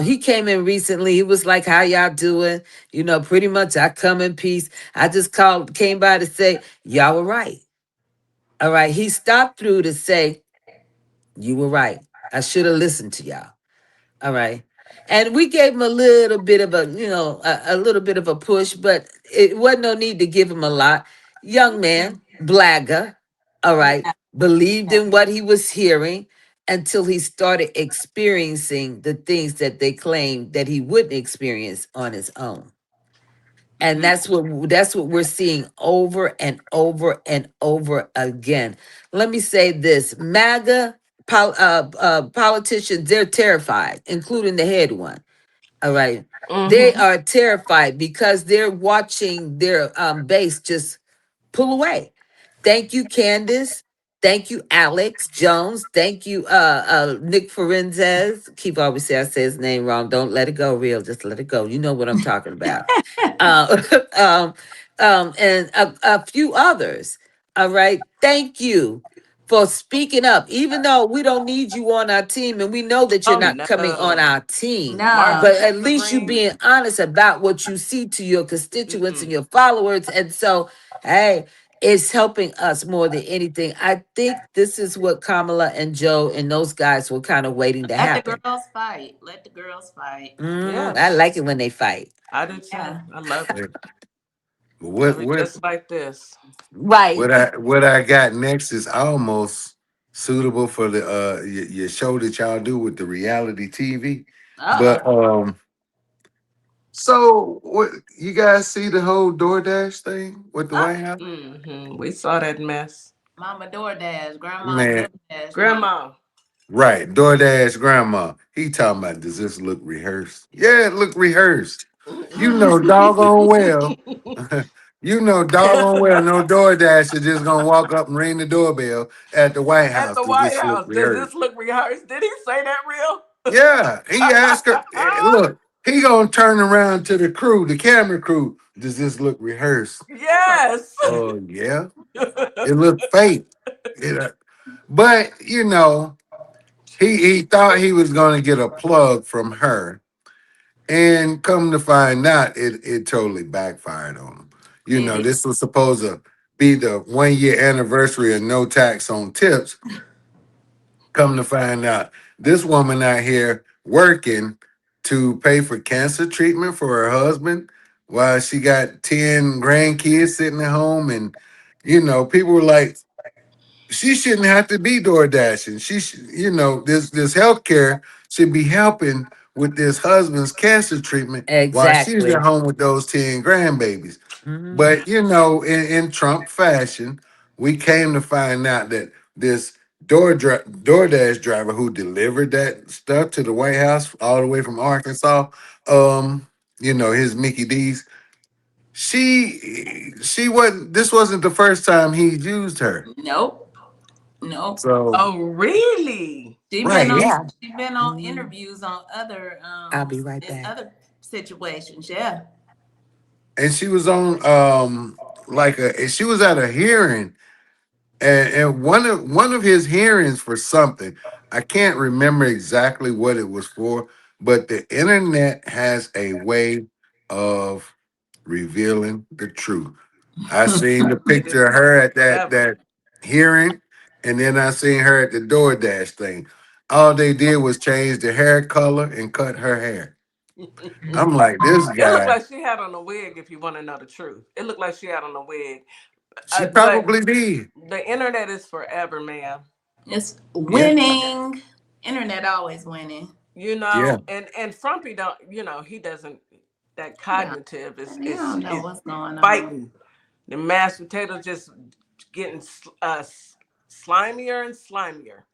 [SPEAKER 3] He came in recently. He was like, "How y'all doing?" You know, pretty much. I come in peace. I just came by to say y'all were right. All right. He stopped through to say you were right. I should have listened to y'all. All right. And we gave him a little bit of a little bit of a push, but it wasn't no need to give him a lot. Young man, blagger, all right,
[SPEAKER 1] Yeah.
[SPEAKER 3] believed in what he was hearing until he started experiencing the things that they claimed that he wouldn't experience on his own. And
[SPEAKER 1] Mhm.
[SPEAKER 3] that's what we're seeing over and over and over again. Let me say this: MAGA politicians, they're terrified, including the head one. All right, they
[SPEAKER 4] Mm-hmm.
[SPEAKER 3] are terrified because they're watching their base just pull away. Thank you, Candace. Thank you, Alex Jones. Thank you, Nick Forenzez. Keep always say I say his name wrong. Don't let it go, real. Just let it go. You know what I'm talking about. Uh, um, and a few others. All right. Thank you for speaking up, even though we don't need you on our team and we know that you're
[SPEAKER 4] Oh
[SPEAKER 3] not coming on
[SPEAKER 4] no,
[SPEAKER 3] our team.
[SPEAKER 1] No.
[SPEAKER 3] But
[SPEAKER 4] Marjorie
[SPEAKER 3] at
[SPEAKER 4] Taylor
[SPEAKER 3] least you
[SPEAKER 4] Greene.
[SPEAKER 3] being honest about what you see to your constituents and
[SPEAKER 4] Mm-mm.
[SPEAKER 3] your followers. And so, hey, it's helping us more than anything. I think this is what Kamala and Joe and those guys were kind of waiting to
[SPEAKER 1] Let the
[SPEAKER 3] happen.
[SPEAKER 1] girls fight. Let the girls fight.
[SPEAKER 3] I
[SPEAKER 4] Yes,
[SPEAKER 3] like it when they fight.
[SPEAKER 4] I do too.
[SPEAKER 1] Yeah.
[SPEAKER 4] I love it.
[SPEAKER 2] What
[SPEAKER 4] It'll be
[SPEAKER 2] what
[SPEAKER 4] just like this.
[SPEAKER 3] Right.
[SPEAKER 2] what I got next is almost suitable for the your show that y'all do with the reality TV.
[SPEAKER 1] Uh
[SPEAKER 2] But so what you guys see the whole DoorDash thing with the
[SPEAKER 1] oh.
[SPEAKER 2] White House?
[SPEAKER 4] We saw that mess.
[SPEAKER 1] Mama DoorDash, Grandma
[SPEAKER 2] Man,
[SPEAKER 1] DoorDash, Mama.
[SPEAKER 4] Grandma.
[SPEAKER 2] right. DoorDash grandma. He talking about does this look rehearsed? Yeah, it look rehearsed. You
[SPEAKER 4] Mm-mm.
[SPEAKER 2] know doggone well. You know doggone well no DoorDash is just gonna walk up and ring the doorbell at the White
[SPEAKER 4] At
[SPEAKER 2] House.
[SPEAKER 4] the
[SPEAKER 2] Does
[SPEAKER 4] White
[SPEAKER 2] this look
[SPEAKER 4] House. Does this
[SPEAKER 2] rehearsed?
[SPEAKER 4] look rehearsed? Did he say that real?
[SPEAKER 2] Yeah, he asked her. Look, he gonna turn around to the crew, the camera crew. Does this look rehearsed?
[SPEAKER 4] Yes.
[SPEAKER 2] Oh yeah, it looked fake. But he thought he was gonna get a plug from her, and come to find out, it totally backfired on him.
[SPEAKER 1] Did it?
[SPEAKER 2] This was supposed to be the 1 year anniversary of no tax on tips. Come to find out, this woman out here working to pay for cancer treatment for her husband while she got 10 grandkids sitting at home. And, people were like, she shouldn't have to be door dashing. This healthcare should be helping with this husband's cancer treatment while she's at
[SPEAKER 3] Exactly.
[SPEAKER 2] home with those 10 grandbabies.
[SPEAKER 3] Mhm.
[SPEAKER 2] But in Trump fashion, we came to find out that this DoorDash driver who delivered that stuff to the White House all the way from Arkansas, his Mickey D's, she wasn't. This wasn't the first time he used her.
[SPEAKER 1] Nope. Nope.
[SPEAKER 2] So
[SPEAKER 4] Oh, really?
[SPEAKER 1] She been
[SPEAKER 2] right,
[SPEAKER 1] on
[SPEAKER 3] Yeah.
[SPEAKER 1] she been on
[SPEAKER 3] Mhm.
[SPEAKER 1] interviews on other
[SPEAKER 3] I'll be right
[SPEAKER 1] in
[SPEAKER 3] back.
[SPEAKER 1] other situations. Yeah.
[SPEAKER 2] and she was on she was at a hearing. And one of his hearings for something, I can't remember exactly what it was for, but the internet has a way of revealing the truth. I seen the
[SPEAKER 4] It is
[SPEAKER 2] picture of her at that
[SPEAKER 4] forever.
[SPEAKER 2] hearing, and then I seen her at the DoorDash thing. All they did was change the hair color and cut her hair. I'm like, this
[SPEAKER 4] It looked
[SPEAKER 2] guy.
[SPEAKER 4] like she had on a wig, if you want to know the truth. It looked like she had on a wig.
[SPEAKER 2] She
[SPEAKER 4] But
[SPEAKER 2] probably did.
[SPEAKER 4] the internet is forever, man.
[SPEAKER 1] It's
[SPEAKER 2] Yeah,
[SPEAKER 1] winning. Internet always winning.
[SPEAKER 2] yeah.
[SPEAKER 4] And Frumpy don't, he doesn't. That
[SPEAKER 1] Yeah.
[SPEAKER 4] cognitive
[SPEAKER 1] You don't know
[SPEAKER 4] is
[SPEAKER 1] what's going on.
[SPEAKER 4] fighting. The mashed potatoes just getting slimier and slimier.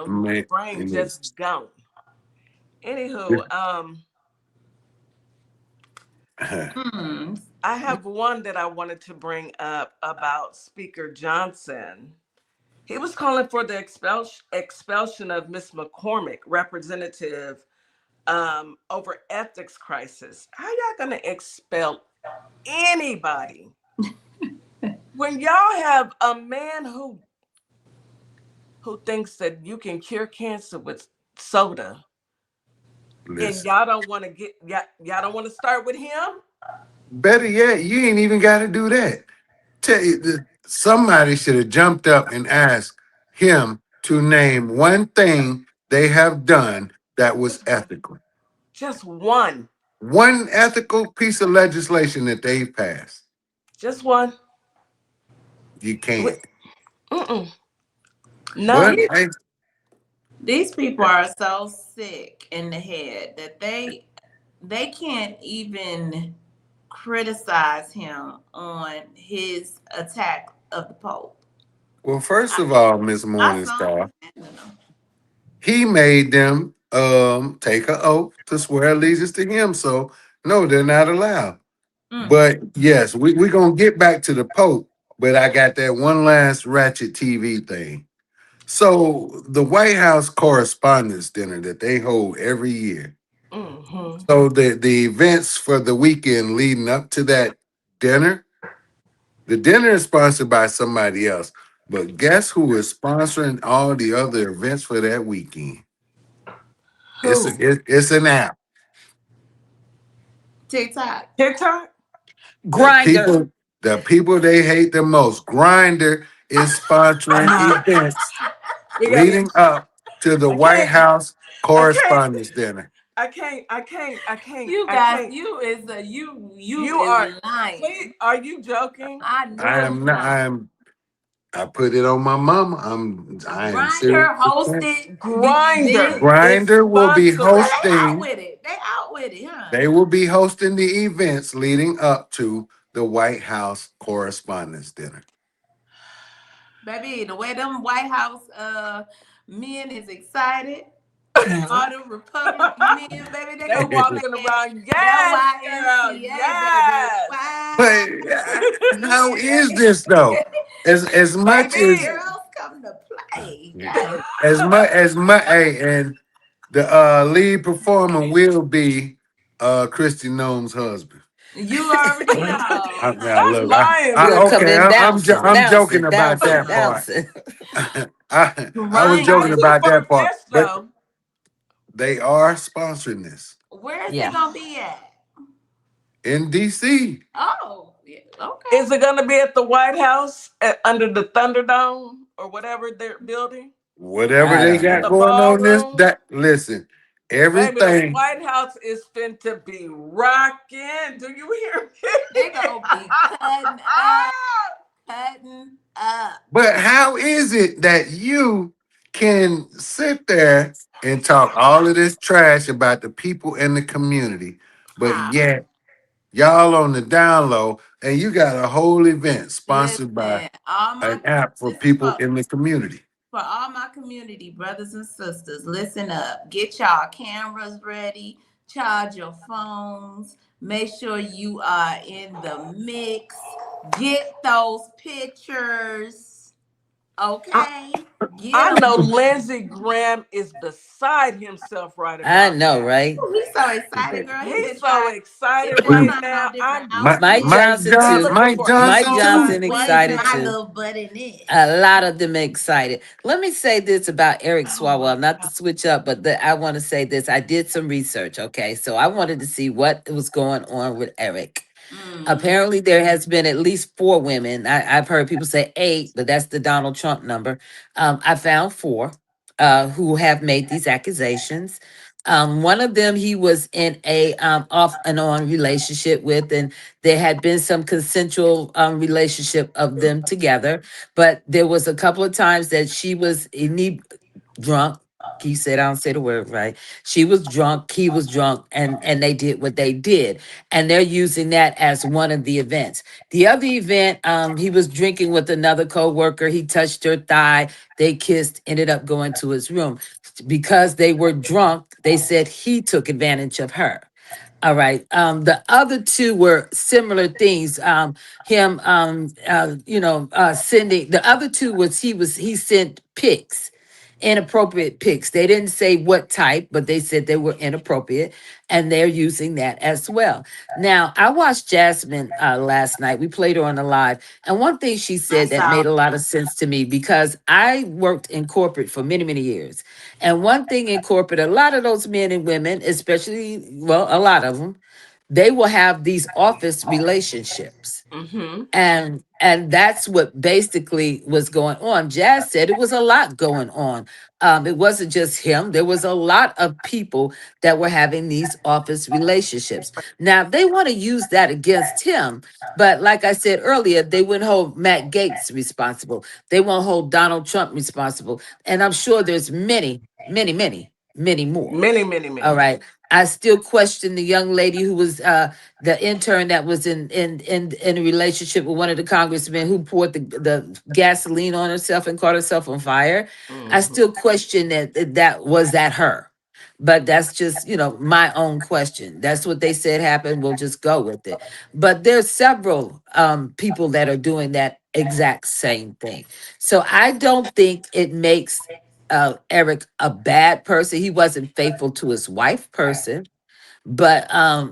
[SPEAKER 2] Man,
[SPEAKER 4] Brain
[SPEAKER 2] it
[SPEAKER 4] just
[SPEAKER 2] was.
[SPEAKER 4] gone. Anywho,
[SPEAKER 1] Hmm.
[SPEAKER 4] I have one that I wanted to bring up about Speaker Johnson. He was calling for the expulsion of Miss McCormick, representative, over ethics crisis. How y'all gonna expel anybody when y'all have a man who thinks that you can cure cancer with soda? And
[SPEAKER 2] Listen,
[SPEAKER 4] y'all don't want to y'all don't want to start with him?
[SPEAKER 2] better yet, you ain't even got to do that. Tell you, somebody should have jumped up and asked him to name one thing they have done that was
[SPEAKER 4] Just one.
[SPEAKER 2] ethical.
[SPEAKER 4] Just one.
[SPEAKER 2] One ethical piece of legislation that they've passed.
[SPEAKER 4] Just one.
[SPEAKER 2] You
[SPEAKER 4] Wi-
[SPEAKER 2] can't.
[SPEAKER 4] Mm-mm.
[SPEAKER 2] But
[SPEAKER 4] None.
[SPEAKER 2] hey,
[SPEAKER 1] These people are so sick in the head that they can't even criticize him on his attack of the Pope.
[SPEAKER 2] well, first
[SPEAKER 1] I,
[SPEAKER 2] of all, Miss
[SPEAKER 1] I saw him
[SPEAKER 2] Morningstar,
[SPEAKER 1] defending him.
[SPEAKER 2] he made them take an oath to swear allegiance to him. So no, they're not allowed.
[SPEAKER 1] Mm.
[SPEAKER 2] But yes, we're gonna get back to the Pope, but I got that one last ratchet TV thing. So the White House Correspondents' Dinner that they hold every year.
[SPEAKER 4] Mm-hmm.
[SPEAKER 2] So the events for the weekend leading up to that dinner, the dinner is sponsored by somebody else. But guess who is sponsoring all the other events for that weekend?
[SPEAKER 4] Who?
[SPEAKER 2] It's an app.
[SPEAKER 1] TikTok.
[SPEAKER 4] TikTok?
[SPEAKER 2] The
[SPEAKER 3] Grinder.
[SPEAKER 2] people the people they hate the most. Grinder is sponsoring events
[SPEAKER 4] We got.
[SPEAKER 2] leading up to the
[SPEAKER 4] I
[SPEAKER 2] White
[SPEAKER 4] can't.
[SPEAKER 2] House
[SPEAKER 4] I can't.
[SPEAKER 2] Correspondents' Dinner.
[SPEAKER 4] I can't. I can't. I can't.
[SPEAKER 1] You
[SPEAKER 4] I
[SPEAKER 1] guys,
[SPEAKER 4] can't.
[SPEAKER 1] you
[SPEAKER 4] You are.
[SPEAKER 1] is lying.
[SPEAKER 4] Please. Are you joking?
[SPEAKER 1] I
[SPEAKER 2] I
[SPEAKER 1] know
[SPEAKER 2] am
[SPEAKER 1] you
[SPEAKER 2] not.
[SPEAKER 1] not.
[SPEAKER 2] I put it on my mama. I am serious.
[SPEAKER 1] Grinder hosted the
[SPEAKER 4] Grinder
[SPEAKER 1] event.
[SPEAKER 4] is
[SPEAKER 2] Grinder will be
[SPEAKER 1] Well,
[SPEAKER 4] sponsoring.
[SPEAKER 1] they out
[SPEAKER 2] hosting.
[SPEAKER 1] with it. They out with it, huh?
[SPEAKER 2] They will be hosting the events leading up to the White House Correspondents' Dinner.
[SPEAKER 1] Baby, the way them White House men is excited. All the Republican men, baby, they
[SPEAKER 4] They
[SPEAKER 1] gonna be
[SPEAKER 4] walking
[SPEAKER 1] playing
[SPEAKER 4] around.
[SPEAKER 1] that
[SPEAKER 4] Yes, girl.
[SPEAKER 1] YMCA, baby.
[SPEAKER 4] Yes.
[SPEAKER 2] But how is this though? As much
[SPEAKER 1] Baby,
[SPEAKER 2] as
[SPEAKER 4] Baby.
[SPEAKER 1] girls come to play. God.
[SPEAKER 2] as much hey, and the lead performer will be Christy Noam's husband.
[SPEAKER 1] You already
[SPEAKER 2] I,
[SPEAKER 1] know.
[SPEAKER 2] now
[SPEAKER 4] That's
[SPEAKER 2] look,
[SPEAKER 4] lying,
[SPEAKER 3] We'll come
[SPEAKER 2] okay,
[SPEAKER 3] in
[SPEAKER 4] baby.
[SPEAKER 3] bouncing,
[SPEAKER 2] I'm joking
[SPEAKER 3] bouncing,
[SPEAKER 2] about
[SPEAKER 3] bouncing,
[SPEAKER 2] that part.
[SPEAKER 3] bouncing.
[SPEAKER 2] I was
[SPEAKER 4] How
[SPEAKER 2] joking
[SPEAKER 1] Grinder.
[SPEAKER 4] you
[SPEAKER 2] about that part,
[SPEAKER 4] furnish
[SPEAKER 2] but
[SPEAKER 4] though?
[SPEAKER 2] they are sponsoring this
[SPEAKER 1] Where is he
[SPEAKER 3] Yeah.
[SPEAKER 1] gonna be at?
[SPEAKER 2] in DC.
[SPEAKER 1] Oh, yeah, okay.
[SPEAKER 4] Is it gonna be at the White House under the Thunderdome or whatever they're building?
[SPEAKER 2] Whatever
[SPEAKER 3] I
[SPEAKER 2] they
[SPEAKER 3] don't
[SPEAKER 2] got
[SPEAKER 4] The
[SPEAKER 3] know.
[SPEAKER 2] going on this
[SPEAKER 4] ballroom?
[SPEAKER 2] that listen,
[SPEAKER 4] Baby, the
[SPEAKER 2] everything.
[SPEAKER 4] White House is fin to be rocking. Do you hear
[SPEAKER 1] They
[SPEAKER 4] me?
[SPEAKER 1] gonna be cutting up, cutting up.
[SPEAKER 2] But how is it that you can sit there and talk all of this trash about the people in the community, but
[SPEAKER 1] How?
[SPEAKER 2] yet y'all on the down low and you got a whole event sponsored by
[SPEAKER 1] Listen, all my
[SPEAKER 2] an app for
[SPEAKER 1] this is
[SPEAKER 2] people in the community?
[SPEAKER 1] for all my community brothers and sisters. Listen up. Get y'all cameras ready. Charge your phones. Make sure you are in the mix. Get those pictures.
[SPEAKER 4] I,
[SPEAKER 1] Okay. Get
[SPEAKER 4] I
[SPEAKER 1] them.
[SPEAKER 4] know Lindsey Graham is beside himself right
[SPEAKER 3] I
[SPEAKER 4] about
[SPEAKER 3] know,
[SPEAKER 4] now.
[SPEAKER 3] right?
[SPEAKER 1] He's so excited, girl. He
[SPEAKER 4] He's
[SPEAKER 1] been
[SPEAKER 4] so
[SPEAKER 1] trying. He
[SPEAKER 4] excited
[SPEAKER 1] been
[SPEAKER 4] right
[SPEAKER 1] trying
[SPEAKER 4] now.
[SPEAKER 1] out different
[SPEAKER 4] I'm
[SPEAKER 3] Mike
[SPEAKER 1] outfits.
[SPEAKER 3] Johnson
[SPEAKER 4] he
[SPEAKER 3] too.
[SPEAKER 4] looking
[SPEAKER 2] Mike
[SPEAKER 4] for
[SPEAKER 3] Mike
[SPEAKER 2] Johnson too.
[SPEAKER 3] Johnson
[SPEAKER 1] Squeeze
[SPEAKER 3] excited
[SPEAKER 1] my
[SPEAKER 3] too.
[SPEAKER 1] little butt in this.
[SPEAKER 3] A lot of them excited. Let me say this about Eric
[SPEAKER 1] Oh my
[SPEAKER 3] Swalwell, not to
[SPEAKER 1] God.
[SPEAKER 3] switch up, but I want to say this. I did some research, okay? So I wanted to see what was going on with Eric.
[SPEAKER 1] Mm.
[SPEAKER 3] Apparently, there has been at least four women. I've heard people say eight, but that's the Donald Trump number. I found four who have made these accusations. One of them he was in a off and on relationship with, and there had been some consensual relationship of them together. But there was a couple of times that she was drunk. He said, I don't say the word right. She was drunk, he was drunk, and they did what they did. And they're using that as one of the events. The other event, he was drinking with another co-worker. He touched her thigh. They kissed, ended up going to his room. Because they were drunk, they said he took advantage of her. All right. The other two were similar things. Him, sending the other two was he sent pics inappropriate pics. They didn't say what type, but they said they were inappropriate, and they're using that as well. Now, I watched Jasmine last night. We played her on the live, and one thing she
[SPEAKER 1] I
[SPEAKER 3] said that
[SPEAKER 1] saw.
[SPEAKER 3] made a lot of sense to me because I worked in corporate for many, many years. And one thing in corporate, a lot of those men and women, especially, well, a lot of them, they will have these office relationships,
[SPEAKER 4] Mm-hmm.
[SPEAKER 3] and that's what basically was going on. Jazz said it was a lot going on. It wasn't just him. There was a lot of people that were having these office relationships. Now they want to use that against him, but like I said earlier, they wouldn't hold Matt Gaetz responsible. They won't hold Donald Trump responsible, and I'm sure there's many, many, many, many more.
[SPEAKER 4] Many, many,
[SPEAKER 3] All
[SPEAKER 4] many.
[SPEAKER 3] right. I still question the young lady who was the intern that was in a relationship with one of the congressmen who poured the gasoline on herself and caught herself on fire. I
[SPEAKER 4] Mm-hmm.
[SPEAKER 3] still question that was that her. But that's just, my own question. That's what they said happened. We'll just go with it. But there's several people that are doing that exact same thing. So I don't think it makes Eric a bad person. He wasn't faithful to his wife person, but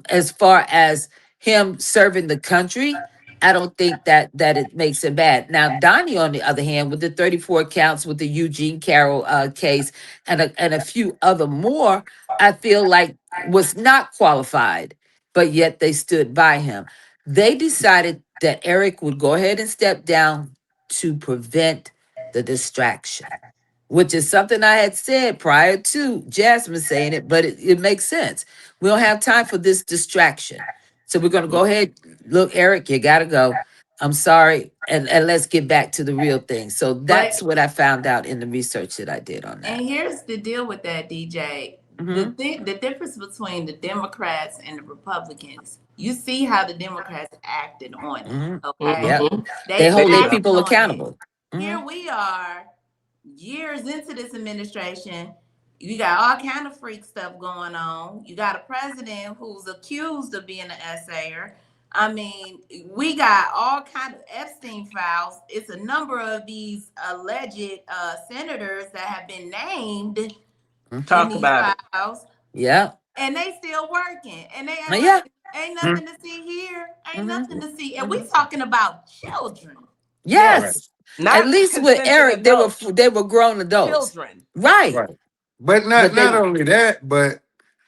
[SPEAKER 3] as far as him serving the country, I don't think that it makes it bad. Now Donnie, on the other hand, with the 34 counts with the Eugene Carroll case and a few other more, I feel like was not qualified, but yet they stood by him. They decided that Eric would go ahead and step down to prevent the distraction, which is something I had said prior to Jasmine saying it, but it makes sense. We don't have time for this distraction. So we're going to go ahead. Look, Eric, you got to go. I'm sorry. And let's get back to the real thing. So that's
[SPEAKER 1] But
[SPEAKER 3] what I found out in the research that I did on
[SPEAKER 1] and
[SPEAKER 3] that.
[SPEAKER 1] here's the deal with that, DJ.
[SPEAKER 3] Hmm.
[SPEAKER 1] The difference between the Democrats and the Republicans. You see how the Democrats acted on it.
[SPEAKER 3] Hmm.
[SPEAKER 1] Okay,
[SPEAKER 3] Yep.
[SPEAKER 4] Mm-hmm.
[SPEAKER 3] They
[SPEAKER 1] they
[SPEAKER 4] They
[SPEAKER 3] hold their
[SPEAKER 4] did.
[SPEAKER 1] acted
[SPEAKER 3] people
[SPEAKER 1] on it.
[SPEAKER 3] accountable. Hmm.
[SPEAKER 1] Here we are, years into this administration. You got all kind of freak stuff going on. You got a president who's accused of being an essayer. I mean, we got all kind of Epstein files. It's a number of these alleged senators that have been named in
[SPEAKER 4] Talk
[SPEAKER 1] these
[SPEAKER 4] about it.
[SPEAKER 1] files,
[SPEAKER 3] Yeah.
[SPEAKER 1] and they still working, and they act
[SPEAKER 3] Yeah.
[SPEAKER 1] like ain't nothing to see here, ain't
[SPEAKER 3] Hmm.
[SPEAKER 1] nothing to see, and we talking about children.
[SPEAKER 4] Yes.
[SPEAKER 2] Right.
[SPEAKER 3] Yes. At
[SPEAKER 4] Not
[SPEAKER 3] least with
[SPEAKER 4] consenting
[SPEAKER 3] Eric, they were
[SPEAKER 4] adults,
[SPEAKER 3] they were grown adults.
[SPEAKER 4] children.
[SPEAKER 3] Right.
[SPEAKER 2] Right. But not
[SPEAKER 3] But
[SPEAKER 2] not
[SPEAKER 3] they
[SPEAKER 2] only that, but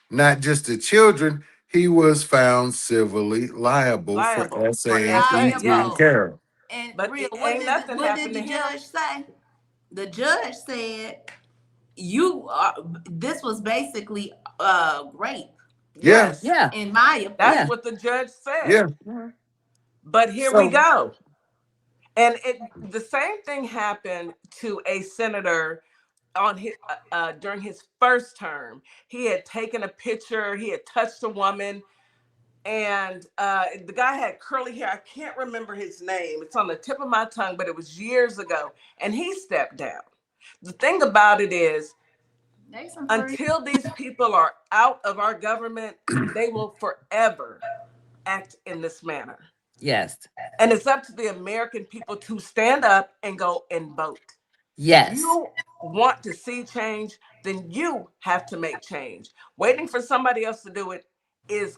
[SPEAKER 2] not just the children. He was found civilly liable for
[SPEAKER 4] Liable for
[SPEAKER 2] essaying
[SPEAKER 4] SA.
[SPEAKER 2] Eugene
[SPEAKER 1] Liable.
[SPEAKER 4] Yes.
[SPEAKER 2] Carroll.
[SPEAKER 1] And
[SPEAKER 4] But
[SPEAKER 1] real,
[SPEAKER 4] it ain't nothing
[SPEAKER 1] what
[SPEAKER 4] happened
[SPEAKER 1] did
[SPEAKER 4] to
[SPEAKER 1] the
[SPEAKER 4] him.
[SPEAKER 1] judge say? The judge said you are. This was basically rape,
[SPEAKER 2] Yeah,
[SPEAKER 4] Yes.
[SPEAKER 3] yeah.
[SPEAKER 1] in my
[SPEAKER 4] That's
[SPEAKER 3] Yeah.
[SPEAKER 1] opinion.
[SPEAKER 4] what the judge said.
[SPEAKER 2] yeah.
[SPEAKER 3] Mhm.
[SPEAKER 4] But here we
[SPEAKER 2] So
[SPEAKER 4] go. And the same thing happened to a senator on his during his first term. He had taken a picture, he had touched a woman, and the guy had curly hair. I can't remember his name. It's on the tip of my tongue, but it was years ago, and he stepped down. The thing about it is,
[SPEAKER 1] They some freak.
[SPEAKER 4] until these people are out of our government, they will forever act in this manner.
[SPEAKER 3] Yes.
[SPEAKER 4] And it's up to the American people to stand up and go and vote. If
[SPEAKER 3] Yes.
[SPEAKER 4] you want to see change, then you have to make change. Waiting for somebody else to do it is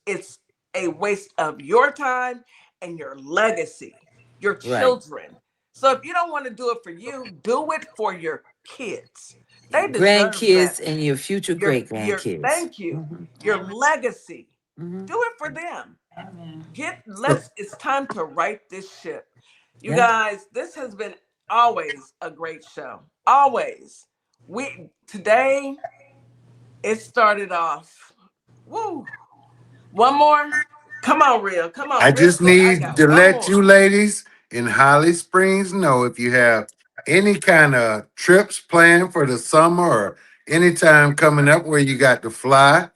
[SPEAKER 4] it's a waste of your time and your legacy, your
[SPEAKER 3] Right.
[SPEAKER 4] children. So if you don't want to do it for you, do it for your kids. They deserve
[SPEAKER 3] Grandkids
[SPEAKER 4] better.
[SPEAKER 3] and your future
[SPEAKER 4] Your
[SPEAKER 3] great grandkids.
[SPEAKER 4] thank you.
[SPEAKER 3] Hmm.
[SPEAKER 4] Your legacy.
[SPEAKER 3] Hmm.
[SPEAKER 4] Do it for them.
[SPEAKER 1] Amen.
[SPEAKER 2] so
[SPEAKER 4] It's time to right this ship. You
[SPEAKER 3] Yeah.
[SPEAKER 4] guys, this has been always a great show. Always. We today it started off. Woo. One more. Come on, real. Come
[SPEAKER 2] I
[SPEAKER 4] on, real
[SPEAKER 2] just
[SPEAKER 4] said I
[SPEAKER 2] need
[SPEAKER 4] got
[SPEAKER 2] to
[SPEAKER 4] one
[SPEAKER 2] let
[SPEAKER 4] more.
[SPEAKER 2] you ladies in Holly Springs know if you have any kind of trips planned for the summer or any time coming up where you got to fly,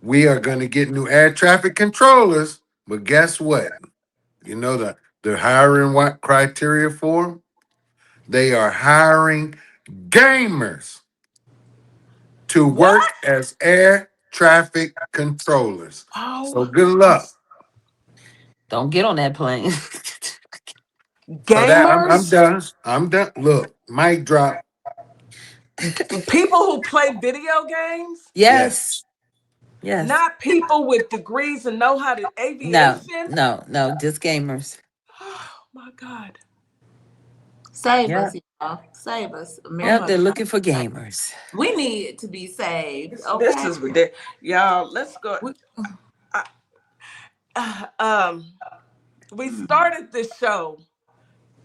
[SPEAKER 2] we are going to get new air traffic controllers. But guess what? You know the hiring what criteria for 'em? They are hiring gamers to
[SPEAKER 4] What?
[SPEAKER 2] work as air traffic controllers. So
[SPEAKER 4] Oh,
[SPEAKER 2] good luck.
[SPEAKER 3] Don't get on that plane.
[SPEAKER 2] So that I'm
[SPEAKER 4] gamers?
[SPEAKER 2] done. I'm done. Look, mic drop.
[SPEAKER 4] People who play video games,
[SPEAKER 3] Yes. Yes.
[SPEAKER 4] not people with degrees and know how to
[SPEAKER 3] No,
[SPEAKER 4] aviation.
[SPEAKER 3] no, just gamers.
[SPEAKER 4] Oh my God.
[SPEAKER 1] Save
[SPEAKER 3] Yeah.
[SPEAKER 1] us, y'all. Save us.
[SPEAKER 3] Yeah,
[SPEAKER 1] America.
[SPEAKER 3] they're looking for gamers.
[SPEAKER 1] We need to be saved.
[SPEAKER 4] This
[SPEAKER 1] Okay.
[SPEAKER 4] is ridiculous. Y'all, let's go.
[SPEAKER 1] We,
[SPEAKER 4] Um, we started this show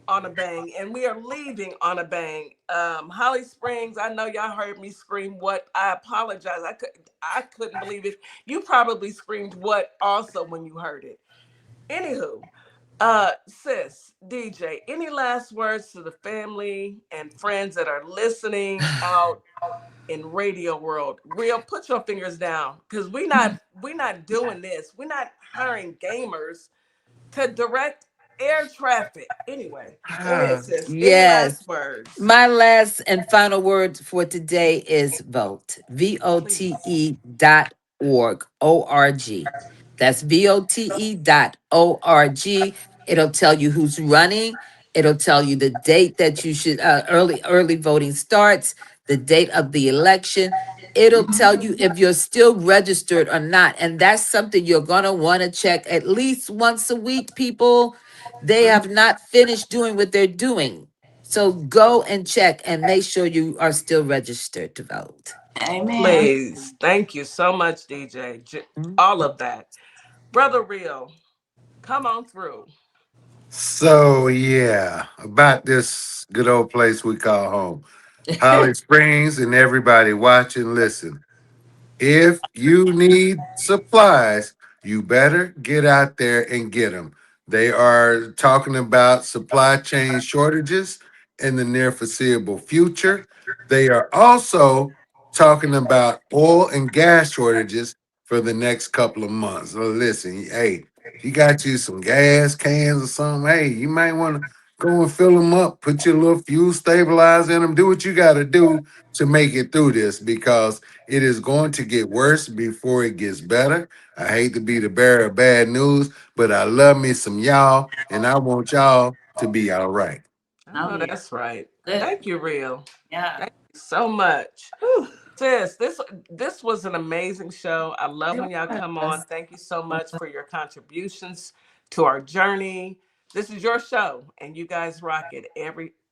[SPEAKER 4] on a bang and we are leaving on a bang. Holly Springs, I know y'all heard me scream what. I apologize. I couldn't believe it. You probably screamed what also when you heard it. Anywho, sis, DeeJay, any last words to the family and friends that are listening out in radio world? Real, put your fingers down, because we not doing this. We're not hiring gamers to direct air traffic. Anyway, go ahead, sis. Any
[SPEAKER 3] Yes.
[SPEAKER 4] last words?
[SPEAKER 3] My last and final word for today is vote.
[SPEAKER 4] Please.
[SPEAKER 3] VOTE.org. O-R-G. That's VOTE.org. It'll tell you who's running. It'll tell you the date that you should early voting starts, the date of the election. It'll tell you if you're still registered or not. And that's something you're gonna want to check at least once a week, people. They have not finished doing what they're doing. So go and check and make sure you are still registered to vote.
[SPEAKER 1] amen.
[SPEAKER 4] Please. Thank you so much, DeeJay.
[SPEAKER 3] Mhm.
[SPEAKER 4] All of that. Brother Real, come on through.
[SPEAKER 2] So yeah, about this good old place we call home, Holly Springs, and everybody watching, listen. If you need supplies, you better get out there and get them. They are talking about supply chain shortages in the near foreseeable future. They are also talking about oil and gas shortages for the next couple of months. So listen, hey, you got you some gas cans or something, hey, you might want to go and fill them up, put your little fuel stabilizer in them, do what you got to do to make it through this, because it is going to get worse before it gets better. I hate to be the bearer of bad news, but I love me some y'all, and I want y'all to be all right.
[SPEAKER 4] I
[SPEAKER 1] Oh
[SPEAKER 4] know
[SPEAKER 1] yeah.
[SPEAKER 4] that's right.
[SPEAKER 1] Good.
[SPEAKER 4] Thank you, Real.
[SPEAKER 1] Yeah.
[SPEAKER 4] Thank you so much.
[SPEAKER 1] Whew.
[SPEAKER 4] Sis, this was an amazing show. I love
[SPEAKER 1] It
[SPEAKER 4] when y'all come on.
[SPEAKER 1] was.
[SPEAKER 4] Thank you so much for your contributions to our journey. This is your show, and you guys rock it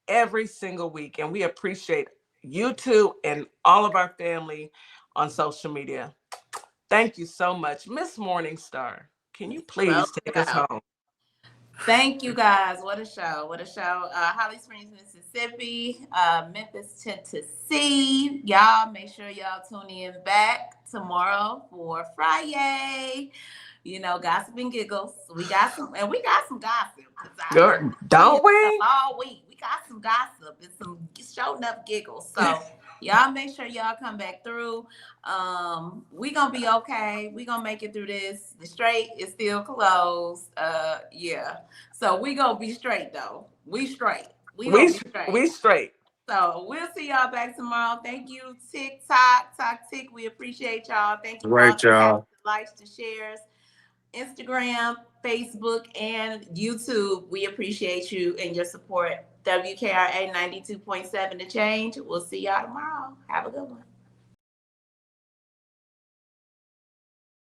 [SPEAKER 4] every single week. And we appreciate you too and all of our family on social media. Thank you so much. Miss Morningstar, can you
[SPEAKER 1] Close
[SPEAKER 4] please
[SPEAKER 1] it
[SPEAKER 4] take us
[SPEAKER 1] out.
[SPEAKER 4] home?
[SPEAKER 1] Thank you guys. What a show. What a show. Holly Springs, Mississippi, Memphis, Tennessee. Y'all make sure y'all tune in back tomorrow for Friday. You know, gossip and giggles. We got some gossip because I've been seeing
[SPEAKER 4] Don't
[SPEAKER 1] stuff
[SPEAKER 4] we?
[SPEAKER 1] all week. We got some gossip and some showing up giggles. So y'all make sure y'all come back through. We gonna be okay. We gonna make it through this. The strait is still closed. Yeah. So we gonna be straight though. We straight. We gonna
[SPEAKER 4] We
[SPEAKER 1] be straight.
[SPEAKER 4] we straight.
[SPEAKER 1] So we'll see y'all back tomorrow. Thank you, TikTok, Tick. We appreciate y'all. Thank you
[SPEAKER 2] All
[SPEAKER 1] for all
[SPEAKER 2] right,
[SPEAKER 1] the taps,
[SPEAKER 2] y'all.
[SPEAKER 1] the likes, the shares, Instagram, Facebook, and YouTube. We appreciate you and your support. WKRA 92.7 The Change. We'll see y'all tomorrow. Have a good one.